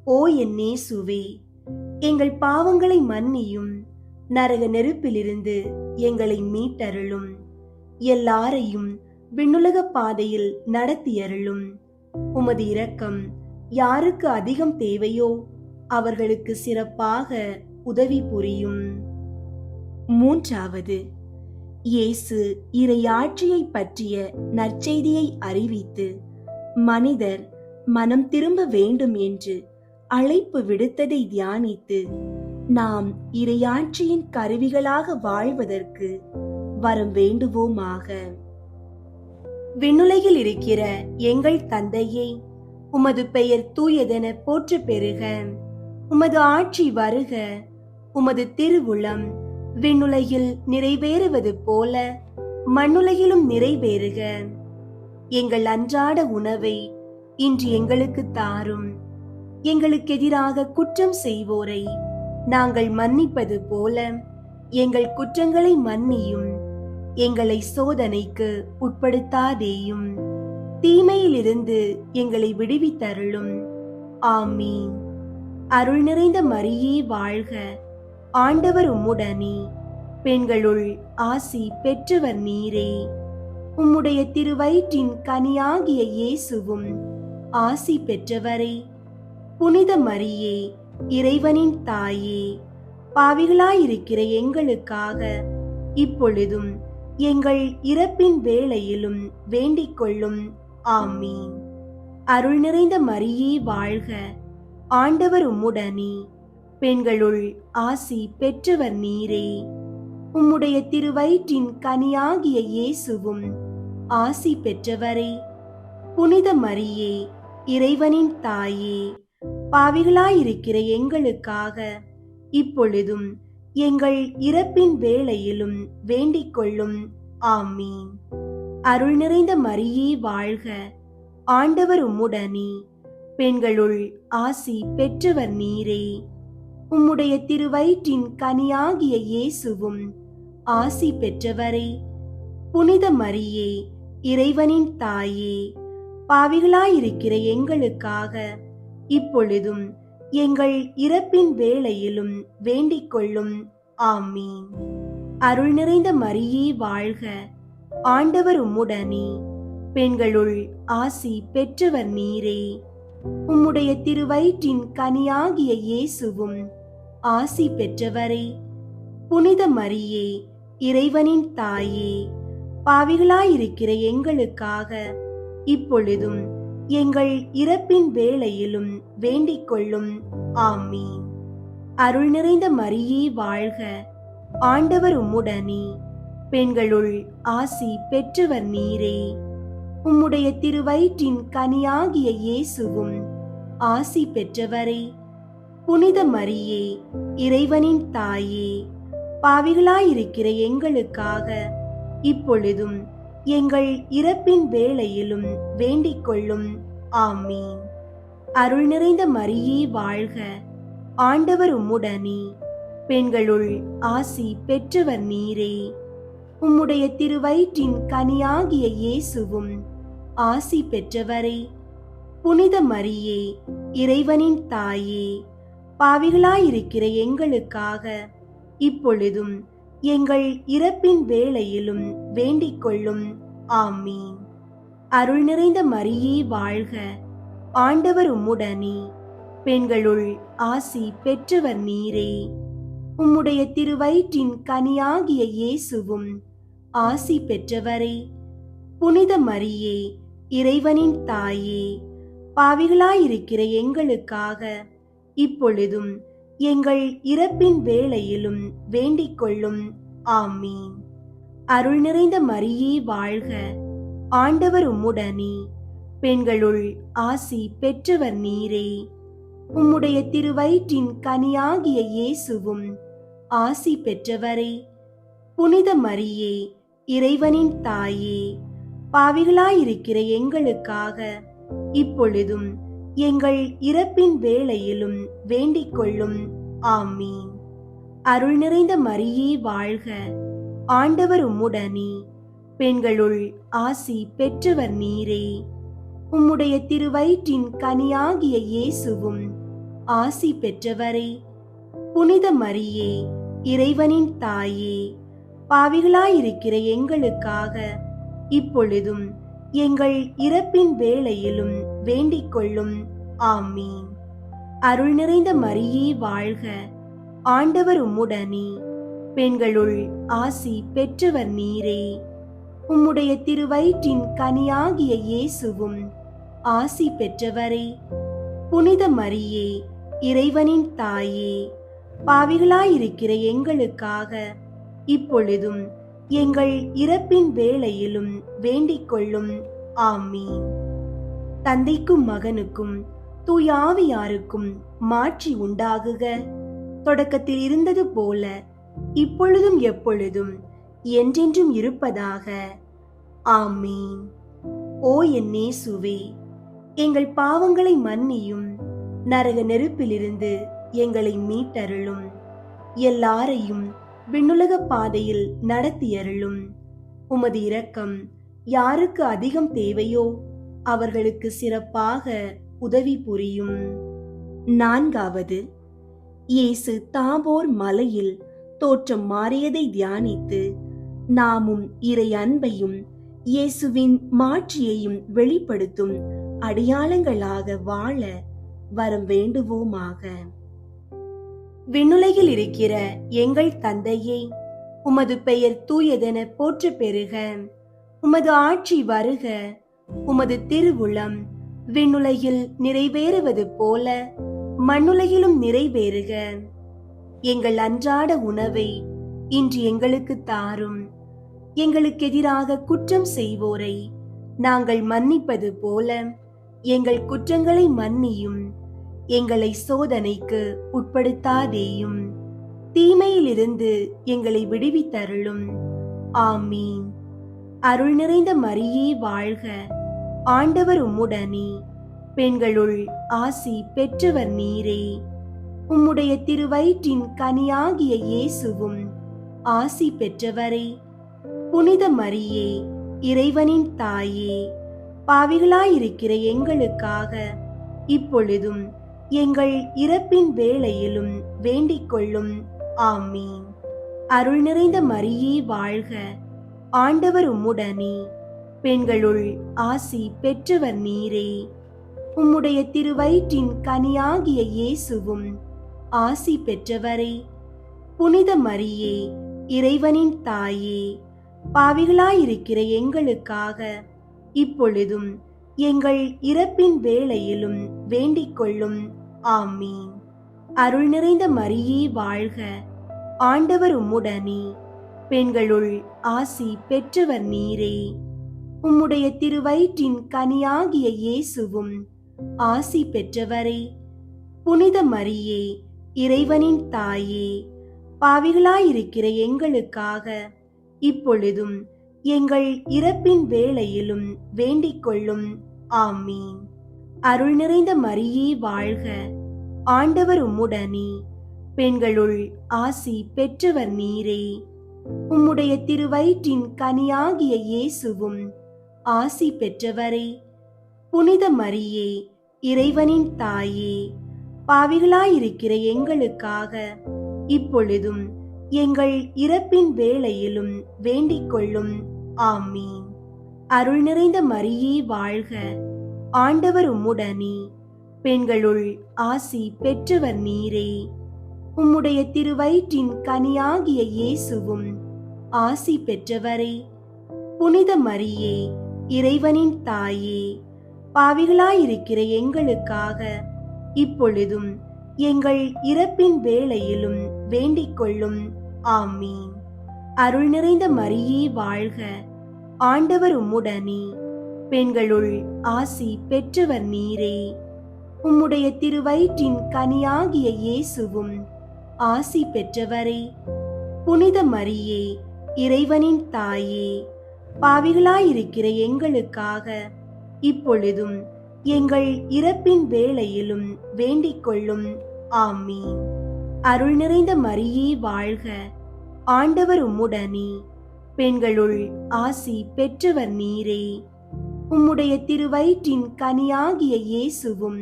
ஓ என் இயேசுவே, எங்கள் பாவங்களை மன்னியும், நரக நெருப்பிலிருந்து எங்களை மீட்டருளும், எல்லாரையும் விண்ணுலக பாதையில் நடத்தியருளும். உமது இரக்கம் யாருக்கு அதிகம் தேவையோ அவர்களுக்கு சிறப்பாக உதவி புரியும். மூன்றாவது, இயேசு இறையாட்சியை பற்றிய நற்செய்தியை அறிவித்து மனிதர் மனம் திரும்ப வேண்டும் என்று அழைப்பு விடுத்ததை தியானித்து நாம் இறையாட்சியின் கருவிகளாக வாழ்வதற்கு வரம் வேண்டுவோமாக. விண்ணுலகில் இருக்கிற எங்கள் தந்தையே, உமது பெயர் தூயதென போற்ற பெறுக. உமது ஆட்சி வருக. உமது திருவுளம் விண்ணுலகில் நிறைவேறுவது போல மண்ணுலகிலும் நிறைவேறுக. எங்கள் அன்றாட உணவை இன்று எங்களுக்கு தாரும். எங்களுக்கு எதிராக குற்றம் செய்வோரை நாங்கள் மன்னிப்பது போல எங்கள் குற்றங்களை மன்னியும். எங்களை சோதனைக்கு உட்படுத்தாதேயும், தீமையிலிருந்து எங்களை விடுவித்தருளும். ஆமீன். அருள் நிறைந்த மரியே வாழ்க. ஆண்டவர் உம்முடனே, பெண்களுள் ஆசி பெற்றவர் நீரே. உம்முடைய திருவயிற்றின் கனியாகிய இயேசுவும் ஆசி பெற்றவரே. புனித மரியே, இறைவனின் தாயே, பாவிகளாயிருக்கிற எங்களுக்காக இப்பொழுதும் எங்கள் இறப்பின் வேளையிலும் வேண்டிக் கொள்ளும். ஆமீன். அருள் நிறைந்த மரியே வாழ்க. ஆண்டவர் உம்முடனே, பெண்களுள் ஆசி பெற்றவர் நீரே. உம்முடைய திருவயிற்றின் கனியாகிய இயேசுவும் ஆசி பெற்றவரே. புனித மரியே, இறைவனின் தாயே, பாவிகளாயிருக்கிற எங்களுக்காக இப்பொழுதும் எங்கள் இறப்பின் வேளையிலும் வேண்டிக் கொள்ளும். ஆமீன். அருள் நிறைந்த மரியே வாழ்க. ஆண்டவர் உம்முடனே, பெண்களுள் ஆசி பெற்றவர் நீரே. உம்முடைய திருவயிற்றின் கனியாகிய இயேசுவும் ஆசி பெற்றவரே. புனித மரியே, இறைவனின் தாயே, பாவிகளாயிருக்கிற எங்களுக்காக இப்பொழுதும் எங்கள் இறப்பின் வேளையிலும் வேண்டிக் கொள்ளும். ஆமீன். அருள் நிறைந்த மரியே வாழ்க. ஆண்டவர் உம்முடனே, பெண்களுள் ஆசி பெற்றவர் நீரே. உம்முடைய திருவயிற்றின் கனியாகிய இயேசுவும் ஆசி பெற்றவரே. புனித மரியே, இறைவனின் தாயே, பாவிகளாயிருக்கிற எங்களுக்காக இப்பொழுதும் எங்கள் இறப்பின் வேளையிலும் வேண்டிக் கொள்ளும். ஆமீன். அருள் நிறைந்த மரியே வாழ்க. ஆண்டவர் உம்முடனே, பெண்களுள் ஆசி பெற்றவர் நீரே. உம்முடைய திருவயிற்றின் கனியாகிய இயேசுவும் ஆசி பெற்றவரே. புனித மரியே, இறைவனின் தாயே, பாவிகளாயிருக்கிற எங்களுக்காக இப்பொழுதும் எங்கள் இறப்பின் வேளையிலும் வேண்டிக் கொள்ளும். ஆமீன். அருள் நிறைந்த மரியே வாழ்க. ஆண்டவர் உம்முடனே, பெண்களுள் ஆசி பெற்றவர் நீரே. உம்முடைய திருவயிற்றின் கனியாகிய இயேசுவும் ஆசி பெற்றவரே. புனித மரியே, இறைவனின் தாயே, பாவிகளாயிருக்கிற எங்களுக்காக இப்பொழுதும் எங்கள் இறப்பின் வேளையிலும் வேண்டிக் கொள்ளும். ஆமீன். அருள் நிறைந்த மரியே வாழ்க. ஆண்டவர் உம்முடனே, பெண்களுள் ஆசி பெற்றவர் நீரே. உம்முடைய திருவயிற்றின் கனியாகிய இயேசுவும் ஆசி பெற்றவரே. புனித மரியே, இறைவனின் தாயே, பாவிகளாயிருக்கிற எங்களுக்காக இப்பொழுதும் எங்கள் இறப்பின் வேளையிலும் வேண்டிக் கொள்ளும். ஆமீன். அருள் நிறைந்த மரியே வாழ்க. ஆண்டவர் உம்முடனே, பெண்களுள் ஆசி பெற்றவர் நீரே. உம்முடைய திருவயிற்றின் கனியாகிய இயேசுவும் ஆசி பெற்றவரே. புனித மரியே, இறைவனின் தாயே, பாவிகளாயிருக்கிற எங்களுக்காக இப்பொழுதும் எங்கள் இறப்பின் வேளையிலும் வேண்டிக் கொள்ளும். ஆமீன். அருள் நிறைந்த மரியே வாழ்க. ஆண்டவர் உம்முடனே, பெண்களுள் ஆசி பெற்றவர் நீரே. உம்முடைய திருவயிற்றின் கனியாகிய இயேசுவும் ஆசி பெற்றவரே. புனித மரியே, இறைவனின் தாயே, பாவிகளாயிருக்கிற எங்களுக்காக இப்பொழுதும் எங்கள் இறப்பின் வேளையிலும் வேண்டிக் கொள்ளும். ஆமீன். அருள் நிறைந்த மரியே வாழ்க. ஆண்டவர் உம்முடனே, பெண்களுள் ஆசி பெற்றவர் நீரே. உம்முடைய திருவயிற்றின் கனியாகிய இயேசுவும் ஆசி பெற்றவரே. புனித மரியே, இறைவனின் தாயே, பாவிகளாயிருக்கிற எங்களுக்காக இப்பொழுதும் எங்கள் இறப்பின் வேளையிலும் வேண்டிக் கொள்ளும். ஆமீன். தந்தைக்கும் மகனுக்கும் தூய ஆவியாருக்கும் மாட்சி உண்டாகுக. தொடக்கத்தில் இருந்தது போல இப்பொழுதும் எப்பொழுதும் என்றென்றும் இருப்பதாக. ஆமீன். ஓ என் இயேசுவே, எங்கள் பாவங்களை மன்னியும், நரக நெருப்பிலிருந்து எங்களை மீட்டருளும், எல்லாரையும் விண்ணுலக பாதையில் நடத்தியருளும். உமது இரக்கம் யாருக்கு அதிகம் தேவையோ அவர்களுக்கு சிறப்பாக உதவி புரியும். நான்காவது, இயேசு தாபோர் மலையில் தோற்றம் மாறியதை தியானித்து நாமும் இறை அன்பையும் இயேசுவின் மாட்சியையும் வெளிப்படுத்தும் அடையாளங்களாக வாழ வரம் வேண்டுவோமாக. விண்ணுலகில் இருக்கிற எங்கள் தந்தையே, உமது பெயர் தூயதென போற்ற பெறுக. உமது ஆட்சி வருக. உமது திருவுளம் விண்ணுலகில் நிறைவேறுவது போல மண்ணுலகிலும் நிறைவேறுக. எங்கள் அன்றாட உணவை இன்று எங்களுக்கு தாரும். எங்களுக்கு எதிராக குற்றம் செய்வோரை நாங்கள் மன்னிப்பது போல எங்கள் குற்றங்களை மன்னியும். எங்களை சோதனைக்கு உட்படுத்தாதேயும், தீமையிலிருந்து எங்களை விடுவித்தருளும். ஆமீன். அருள் நிறைந்த மரியே வாழ்க. ஆண்டவர் உம்முடனே, பெண்களுள் ஆசி பெற்றவர் நீரே. உம்முடைய திருவயிற்றின் கனியாகிய இயேசுவும் ஆசி பெற்றவரே. புனித மரியே, இறைவனின் தாயே, பாவிகளாயிருக்கிற எங்களுக்காக இப்பொழுதும் எங்கள் இறப்பின் வேளையிலும் வேண்டிக் கொள்ளும். ஆமீன். அருள் நிறைந்த மரியே வாழ்க. ஆண்டவர் உம்முடனே, பெண்களுள் ஆசி பெற்றவர் நீரே. உம்முடைய திருவயிற்றின் கனியாகிய இயேசுவும் ஆசி பெற்றவரே. புனித மரியே, இறைவனின் தாயே, பாவிகளாயிருக்கிற எங்களுக்காக இப்பொழுதும் எங்கள் இறப்பின் வேளையிலும் வேண்டிக் கொள்ளும். ஆமீன். அருள் நிறைந்த மரியே வாழ்க. ஆண்டவர் உம்முடனே, பெண்களுள் ஆசி பெற்றவர் நீரே. உம்முடைய திருவயிற்றின் கனியாகிய இயேசுவும் ஆசி பெற்றவரே. புனித மரியே, இறைவனின் தாயே, பாவிகளாயிருக்கிற எங்களுக்காக இப்பொழுதும் எங்கள் இறப்பின் வேளையிலும் வேண்டிக் கொள்ளும். ஆமீன். அருள் நிறைந்த மரியே வாழ்க. ஆண்டவர் உம்முடனே, பெண்களுள் ஆசி பெற்றவர் நீரே. உம்முடைய திருவயிற்றின் கனியாகிய இயேசுவும் ஆசி பெற்றவரே. புனித மரியே, இறைவனின் தாயே, பாவிகளாயிருக்கிற எங்களுக்காக இப்பொழுதும் எங்கள் இறப்பின் வேளையிலும் வேண்டிக் கொள்ளும். ஆமீன். அருள் நிறைந்த மரியே வாழ்க. ஆண்டவர் உம்முடனே, பெண்களுள் ஆசி பெற்றவர் நீரே. உம்முடைய திருவயிற்றின் கனியாகிய இயேசுவும் ஆசி பெற்றவரே. புனித மரியே, இறைவனின் தாயே, பாவிகளாயிருக்கிற எங்களுக்காக இப்பொழுதும் எங்கள் இறப்பின் வேளையிலும் வேண்டிக் கொள்ளும். ஆமீன். அருள் நிறைந்த மரியே வாழ்க. ஆண்டவர் உம்முடனே, பெண்களுள் ஆசி பெற்றவர் நீரே. உம்முடைய திருவயிற்றின் கனியாகிய இயேசுவும் ஆசி பெற்றவரே. புனித மரியே, இறைவனின் தாயே, பாவிகளாயிருக்கிற எங்களுக்காக இப்பொழுதும் எங்கள் இறப்பின் வேளையிலும் வேண்டிக் கொள்ளும். ஆமீன். அருள் நிறைந்த மரியே வாழ்க. ஆண்டவர் உம்முடனே, பெண்களுள் ஆசி பெற்றவர் நீரே. உம்முடைய திருவயிற்றின் கனியாகிய இயேசுவும்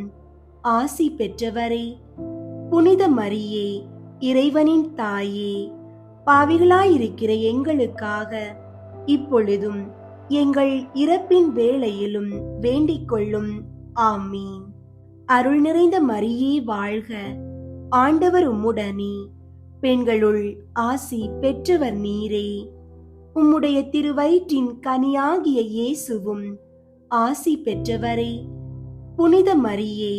ஆசி பெற்றவரே. புனித மரியே, இறைவனின் தாயே, பாவிகளாயிருக்கிற எங்களுக்காக இப்பொழுதும் எங்கள் இறப்பின் வேளையிலும் வேண்டிக் கொள்ளும். ஆமீன். அருள் நிறைந்த மரியே வாழ்க. ஆண்டவர் உம்முடனே, பெண்களுள் ஆசி பெற்றவர் நீரே. உம்முடைய திருவயிற்றின் கனியாகிய இயேசுவும் ஆசி பெற்றவரே. புனித மரியே,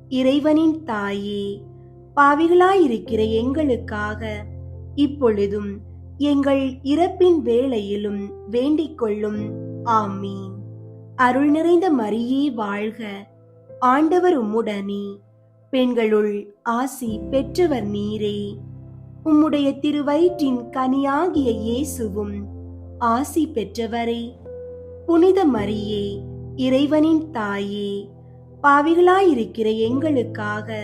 இறைவனின் தாயே, பாவிகளாயிருக்கிற எங்களுக்காக இப்பொழுதும் எங்கள் இறப்பின் வேளையிலும் வேண்டிக் கொள்ளும். ஆமீன். அருள் நிறைந்த மரியே வாழ்க, ஆண்டவர் உம்முடனே, பெண்களுள் ஆசி பெற்றவர் நீரே. உம்முடைய திருவயிற்றின் கனியாகிய இயேசுவும் ஆசி பெற்றவரே. புனித மரியே, இறைவனின் தாயே, பாவிகளாயிருக்கிற எங்களுக்காக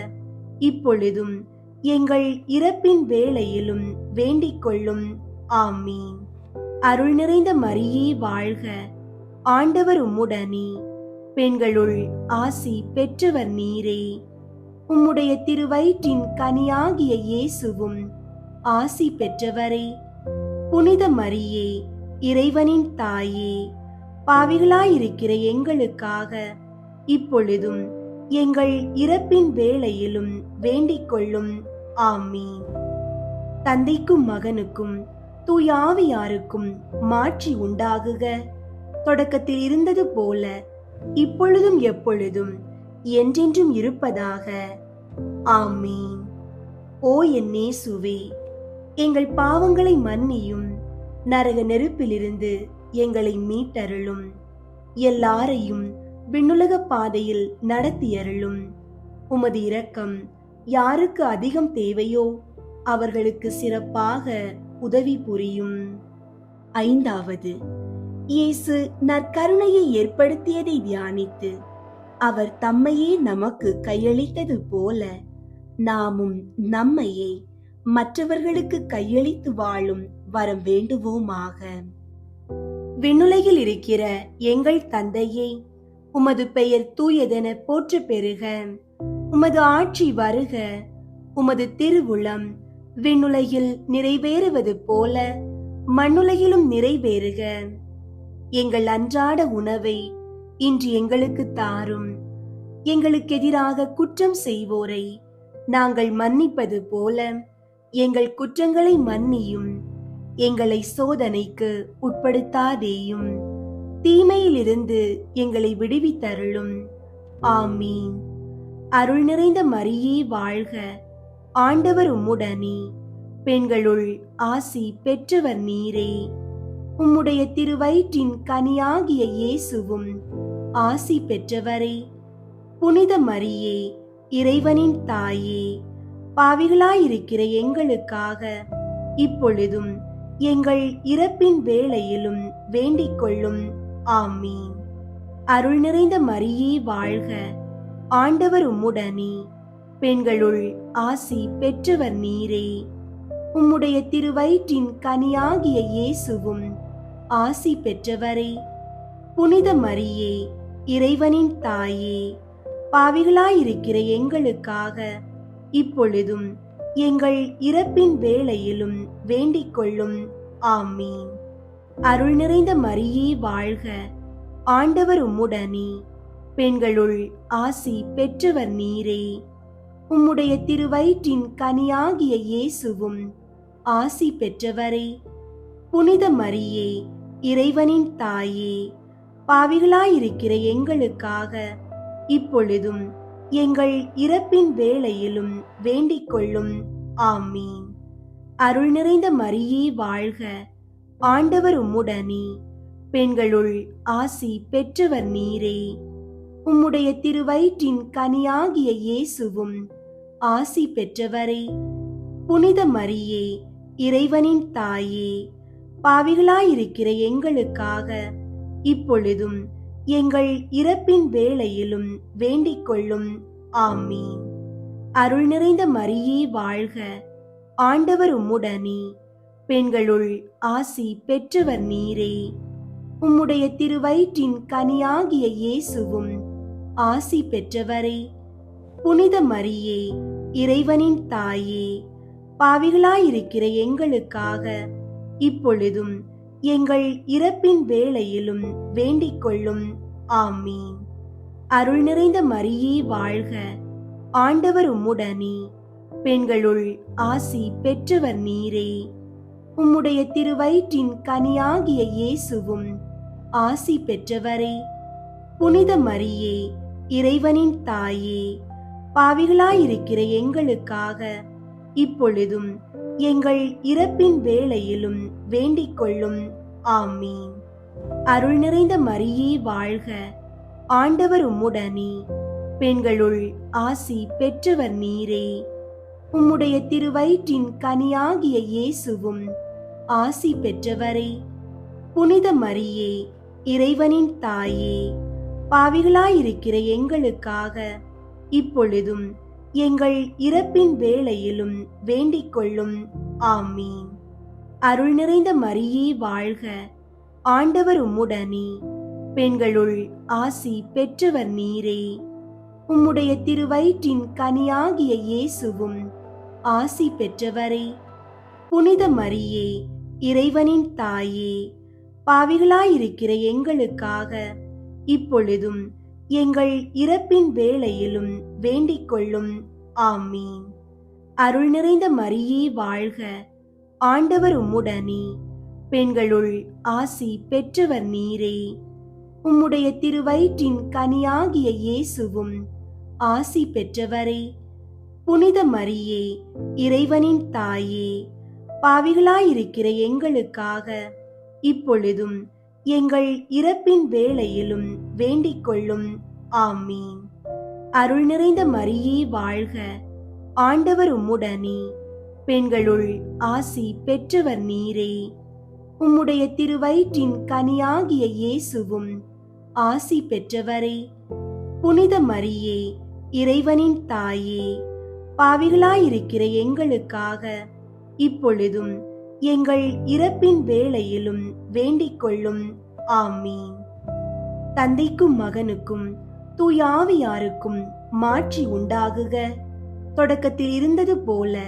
இப்பொழுதும் எங்கள் இறப்பின் வேளையிலும் வேண்டிக் கொள்ளும். ஆமீன். அருள் நிறைந்த மரியே வாழ்க, ஆண்டவர் உம்முடனே, பெண்களுள் ஆசி பெற்றவர் நீரே. உம்முடைய திருவயிற்றின் கனியாகிய இயேசுவும் ஆசி பெற்றவரே. புனித மரியே, இறைவனின் தாயே, பாவிகளாயிருக்கிற எங்களுக்காக இப்பொழுதும் எங்கள் இறப்பின் வேளையிலும் வேண்டிக் கொள்ளும். ஆமீன். தந்தைக்கும் மகனுக்கும் தூயாவியாருக்கும் மாட்சி உண்டாகுக. தொடக்கத்தில் இருந்தது போல இப்பொழுதும் எப்பொழுதும் என்றென்றும் இருப்பதாக. ஆமீன். ஓ என் இயேசுவே, எங்கள் பாவங்களை மன்னியும், நரக நெருப்பிலிருந்து எங்களை மீட்டருளும். எல்லாரையும் விண்ணுலக பாதையில் நடத்தியருளும். உமது இரக்கம் யாருக்கு அதிகம் தேவையோ அவர்களுக்கு சிறப்பாக உதவி புரியும். ஐந்தாவது, இயேசு நற்கருணையை ஏற்படுத்தியதை தியானித்து அவர் தம்மையே நமக்கு கையளித்தது போல நாமும் நம்மையே மற்றவர்களுக்கு கையளித்து வாழும் வரம் வேண்டுவோமாக. விண்ணுலகில் இருக்கிற எங்கள் தந்தையே, உமது பெயர் தூயதென போற்ற பெறுக. உமது ஆட்சி வருக. உமது திருவுளம் விண்ணுலகில் நிறைவேறுவது போல மண்ணுலகிலும் நிறைவேறுக. எங்கள் அன்றாட உணவை இன்று எங்களுக்கு தாரும். எங்களுக்கு எதிராக குற்றம் செய்வோரை நாங்கள் மன்னிப்பது போல எங்கள் குற்றங்களை மன்னியும். எங்களை சோதனைக்கு உட்படுத்தாதேயும், தீமையிலிருந்து எங்களை விடுவித்தருளும். ஆமீன். அருள் நிறைந்த மரியே வாழ்க, ஆண்டவர் உம்முடனே, பெண்களுள் ஆசி பெற்றவர் நீரே. உம்முடைய திருவயிற்றின் கனியாகிய இயேசுவும் ஆசி பெற்றவரே. புனித மரியே, இறைவனின் தாயே, பாவிகளாயிருக்கிற எங்களுக்காக இப்பொழுதும் எங்கள் இறப்பின் வேளையிலும் வேண்டிக் கொள்ளும். ஆமீன். அருள் நிறைந்த மரியே வாழ்க, ஆண்டவர் உம்முடனே, பெண்களுள் ஆசி பெற்றவர் நீரே. உம்முடைய திருவயிற்றின் கனியாகிய இயேசுவும் ஆசி பெற்றவரே. புனித மரியே, இறைவனின் தாயே, பாவிகளாயிருக்கிற எங்களுக்காக இப்பொழுதும் எங்கள் இறப்பின் வேளையிலும் வேண்டிக் கொள்ளும். ஆமீன். அருள் நிறைந்த மரியே வாழ்க, ஆண்டவர் உம்முடனே, பெண்களுள் ஆசி பெற்றவர் நீரே. உம்முடைய திருவயிற்றின் கனியாகிய இயேசுவும் ஆசி பெற்றவரே. புனித மரியே, இறைவனின் தாயே, பாவிகளாயிருக்கிற எங்களுக்காக இப்பொழுதும் எங்கள் இறப்பின் வேளையிலும் வேண்டிக் கொள்ளும். ஆமீன். அருள் நிறைந்த மரியே வாழ்க, ஆண்டவர் உம்முடனே, பெண்களுள் ஆசி பெற்றவர் நீரே. உம்முடைய திருவயிற்றின் கனியாகிய இயேசுவும் ஆசி பெற்றவரே. புனித மரியே, இறைவனின் தாயே, பாவிகளாயிருக்கிற எங்களுக்காக இப்பொழுதும் எங்கள் இறப்பின் வேளையிலும் வேண்டிக் கொள்ளும். ஆமீன். அருள் நிறைந்த மரியே வாழ்க, ஆண்டவர் உம்முடனே, பெண்களுள் ஆசி பெற்றவர் நீரே. உம்முடைய திருவயிற்றின் கனியாகிய இயேசுவும் ஆசி பெற்றவரே. புனித மரியே, இறைவனின் தாயே, பாவிகளாயிருக்கிற எங்களுக்காக இப்பொழுதும் எங்கள் இறப்பின் வேளையிலும் வேண்டிக் கொள்ளும். ஆமீன். அருள் நிறைந்த மரியே வாழ்க, ஆண்டவர் உம்முடனே, பெண்களுள் ஆசி பெற்றவர் நீரே. உம்முடைய திருவயிற்றின் கனியாகிய இயேசுவும் ஆசி பெற்றவரே. புனித மரியே, இறைவனின் தாயே, பாவிகளாயிருக்கிற எங்களுக்காக இப்பொழுதும் எங்கள் இறப்பின் வேளையிலும் வேண்டிக் கொள்ளும். ஆமீன். அருள் நிறைந்த மரியே வாழ்க, ஆண்டவர் உம்முடனே, பெண்களுள் ஆசி பெற்றவர் நீரே. உம்முடைய திருவயிற்றின் கனியாகிய இயேசுவும் ஆசி பெற்றவரே. புனித மரியே, இறைவனின் தாயே, பாவிகளாயிருக்கிற எங்களுக்காக இப்பொழுதும் எங்கள் இறப்பின் வேளையிலும் வேண்டிக் கொள்ளும். ஆமீன். அருள் நிறைந்த மரியே வாழ்க, ஆண்டவர் உம்முடனே, பெண்களுள் ஆசி பெற்றவர் நீரே. உம்முடைய திருவயிற்றின் கனியாகிய இயேசுவும் ஆசி பெற்றவரே. புனித மரியே, இறைவனின் தாயே, பாவிகளாயிருக்கிற எங்களுக்காக இப்பொழுதும் எங்கள் இறப்பின் வேளையிலும் வேண்டிக் கொள்ளும். ஆமீன். அருள் நிறைந்த மரியே வாழ்க, ஆண்டவர் உம்முடனே, பெண்களுள் ஆசி பெற்றவர் நீரே. உம்முடைய திருவயிற்றின் கனியாகிய இயேசுவும் ஆசி பெற்றவரே. புனித மரியே, இறைவனின் தாயே, பாவிகளாயிருக்கிற எங்களுக்காக இப்பொழுதும் எங்கள் இறப்பின் வேளையிலும் வேண்டிக் கொள்ளும். ஆமீன். அருள் நிறைந்த மரியே வாழ்க, ஆண்டவர் உம்முடனே, பெண்களுள் ஆசி பெற்றவர் நீரே. உம்முடைய திருவயிற்றின் கனியாகிய இயேசுவும் ஆசி பெற்றவரே. புனித மரியே, இறைவனின் தாயே, பாவிகளாயிருக்கிற எங்களுக்காக இப்பொழுதும் எங்கள் இறப்பின் வேளையிலும் வேண்டிக் கொள்ளும். ஆமீன். தந்தைக்கும் மகனுக்கும் தூயாவியாருக்கும் மாட்சி உண்டாகுக. தொடக்கத்தில் இருந்தது போல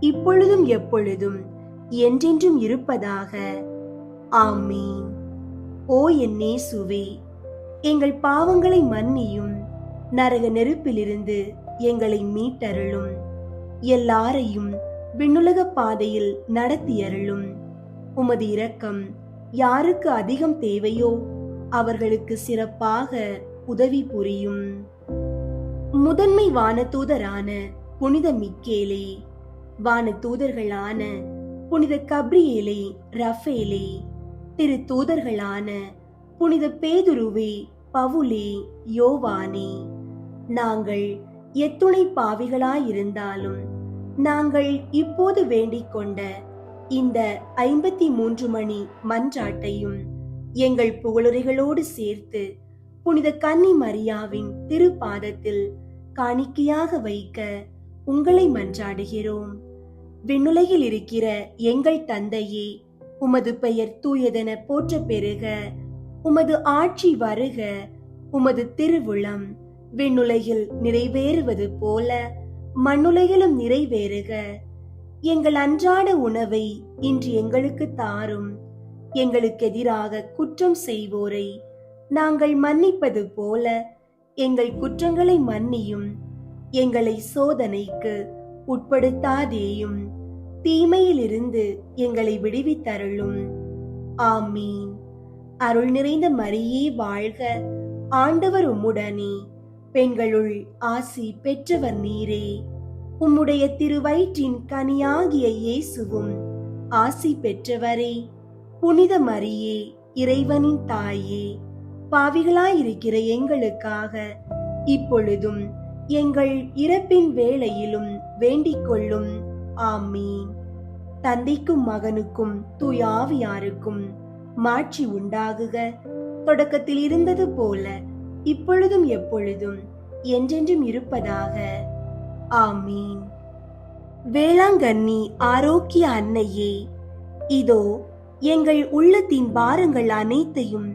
இப்பொழுதும் எப்பொழுதும் என்றென்றும் இருப்பதாக. ஆமீன். ஓ என் இயேசுவே, எங்கள் பாவங்களை மன்னியும், நரக நெருப்பிலிருந்து எங்களை மீட்டருளும், எல்லாரையும் விண்ணுலக பாதையில் நடத்தியருளும். உமது இரக்கம் யாருக்கு அதிகம் தேவையோ அவர்களுக்கு சிறப்பாக உதவி புரியும். முதன்மை வானதூதரான புனித மிக்கேலே, வானதூதர்களான புனித கப்ரியேலே, ரஃபேலே, திரு தூதர்களான புனித பேதுருவே, பவுலே, யோவானே, நாங்கள் எத்துணை பாவிகளாயிருந்தாலும் நாங்கள் இப்போது வேண்டிக் கொண்ட இந்த 53 மணி மன்றாட்டையும் எங்கள் புகழுரைகளோடு சேர்த்து புனித கன்னி மரியாவின் திருப்பாதத்தில் காணிக்கையாக வைக்க உங்களை மன்றாடுகிறோம். விண்ணுலகில் இருக்கிற எங்கள் தந்தையே, உமது பெயர் தூயதென போற்ற பெறுக. உமது ஆட்சி வருக. உமது திருவுளம் விண்ணுலகில் நிறைவேறுவது போல மண்ணுலகிலும் நிறைவேறுக. எங்கள் அன்றாட உணவை இன்று எங்களுக்கு தாரும். எங்களுக்கு எதிராக குற்றம் செய்வோரை நாங்கள் மன்னிப்பது போல எங்கள் குற்றங்களை மன்னியும். எங்களை சோதனைக்கு உட்படுத்தாதேயும், தீமையிலிருந்து எங்களை விடுவித்தருளும். ஆமீன். அருள் நிறைந்த மரியே வாழ்க, ஆண்டவர் உம்முடனே, பெண்களுள் ஆசி பெற்றவர் நீரே. உம்முடைய திருவயிற்றின் கனியாகிய இயேசுவும் ஆசி பெற்றவரே. புனித மரியே, இறைவனின் தாயே, பாவிகளாயிருக்கிற எங்களுக்காக இப்பொழுதும் எங்கள் இறப்பின் வேளையிலும் வேண்டிக் கொள்ளும். ஆமீன். தந்தைக்கும் மகனுக்கும் தூயாவியாருக்கும் மாட்சி உண்டாகுக. தொடக்கத்தில் இருந்தது போல இப்பொழுதும் எப்பொழுதும் என்றென்றும் இருப்பதாக. ஆமீன். வேளாங்கண்ணி ஆரோக்கிய அன்னையே, இதோ எங்கள் உள்ளத்தின் பாரங்கள் அனைத்தையும்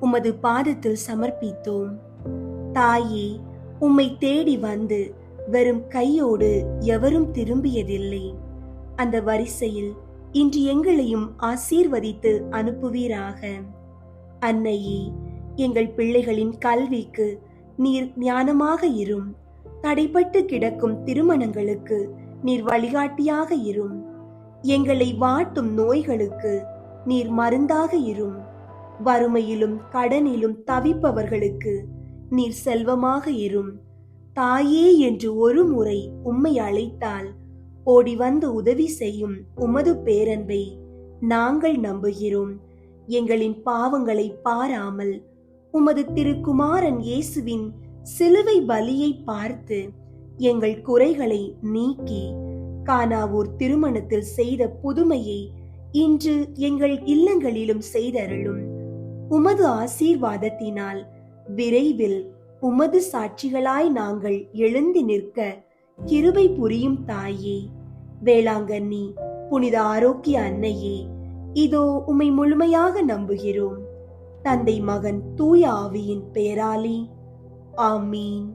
உமது பாதத்தில் சமர்ப்பித்தோம். தாயே, உம்மை தேடி வந்து வெறும் கையோடு எவரும் திரும்பியதில்லை. அந்த வரிசையில் இன்று எங்களையும் ஆசீர்வதித்து அனுப்புவீராக. அன்னையே, எங்கள் பிள்ளைகளின் கல்விக்கு நீர் ஞானமாக இரும். தடைப்பட்டு கிடக்கும் திருமணங்களுக்கு நீர் வழிகாட்டியாக இரும். எங்களை வாட்டும் நோய்களுக்கு நீர் மருந்தாக இரும். வறுமையிலும் கடனிலும் தவிப்பவர்களுக்கு நீர் செல்வமாக இரும். தாயே என்று ஒரு முறை உம்மை அழைத்தால் ஓடி வந்து உதவி செய்யும் உமது பேரன்பை நாங்கள் நம்புகிறோம். எங்களின் பாவங்களை பாராமல் உமது திருக்குமாரன் இயேசுவின் சிலுவை பலியை பார்த்து எங்கள் குறைகளை நீக்கி கானாவூர் திருமணத்தில் செய்த புதுமையை இன்று எங்கள் இல்லங்களிலும் செய்தருளும். உமது ஆசீர்வாதத்தினால் விரைவில் உமது சாட்சிகளாய் நாங்கள் எழுந்து நிற்க கிருபை புரியும் தாயே. வேளாங்கண்ணி புனித ஆரோக்கிய அன்னையே, இதோ உம்மை முழுமையாக நம்புகிறோம். தந்தை, மகன், தூய ஆவியின் பெயராலே ஆமீன்.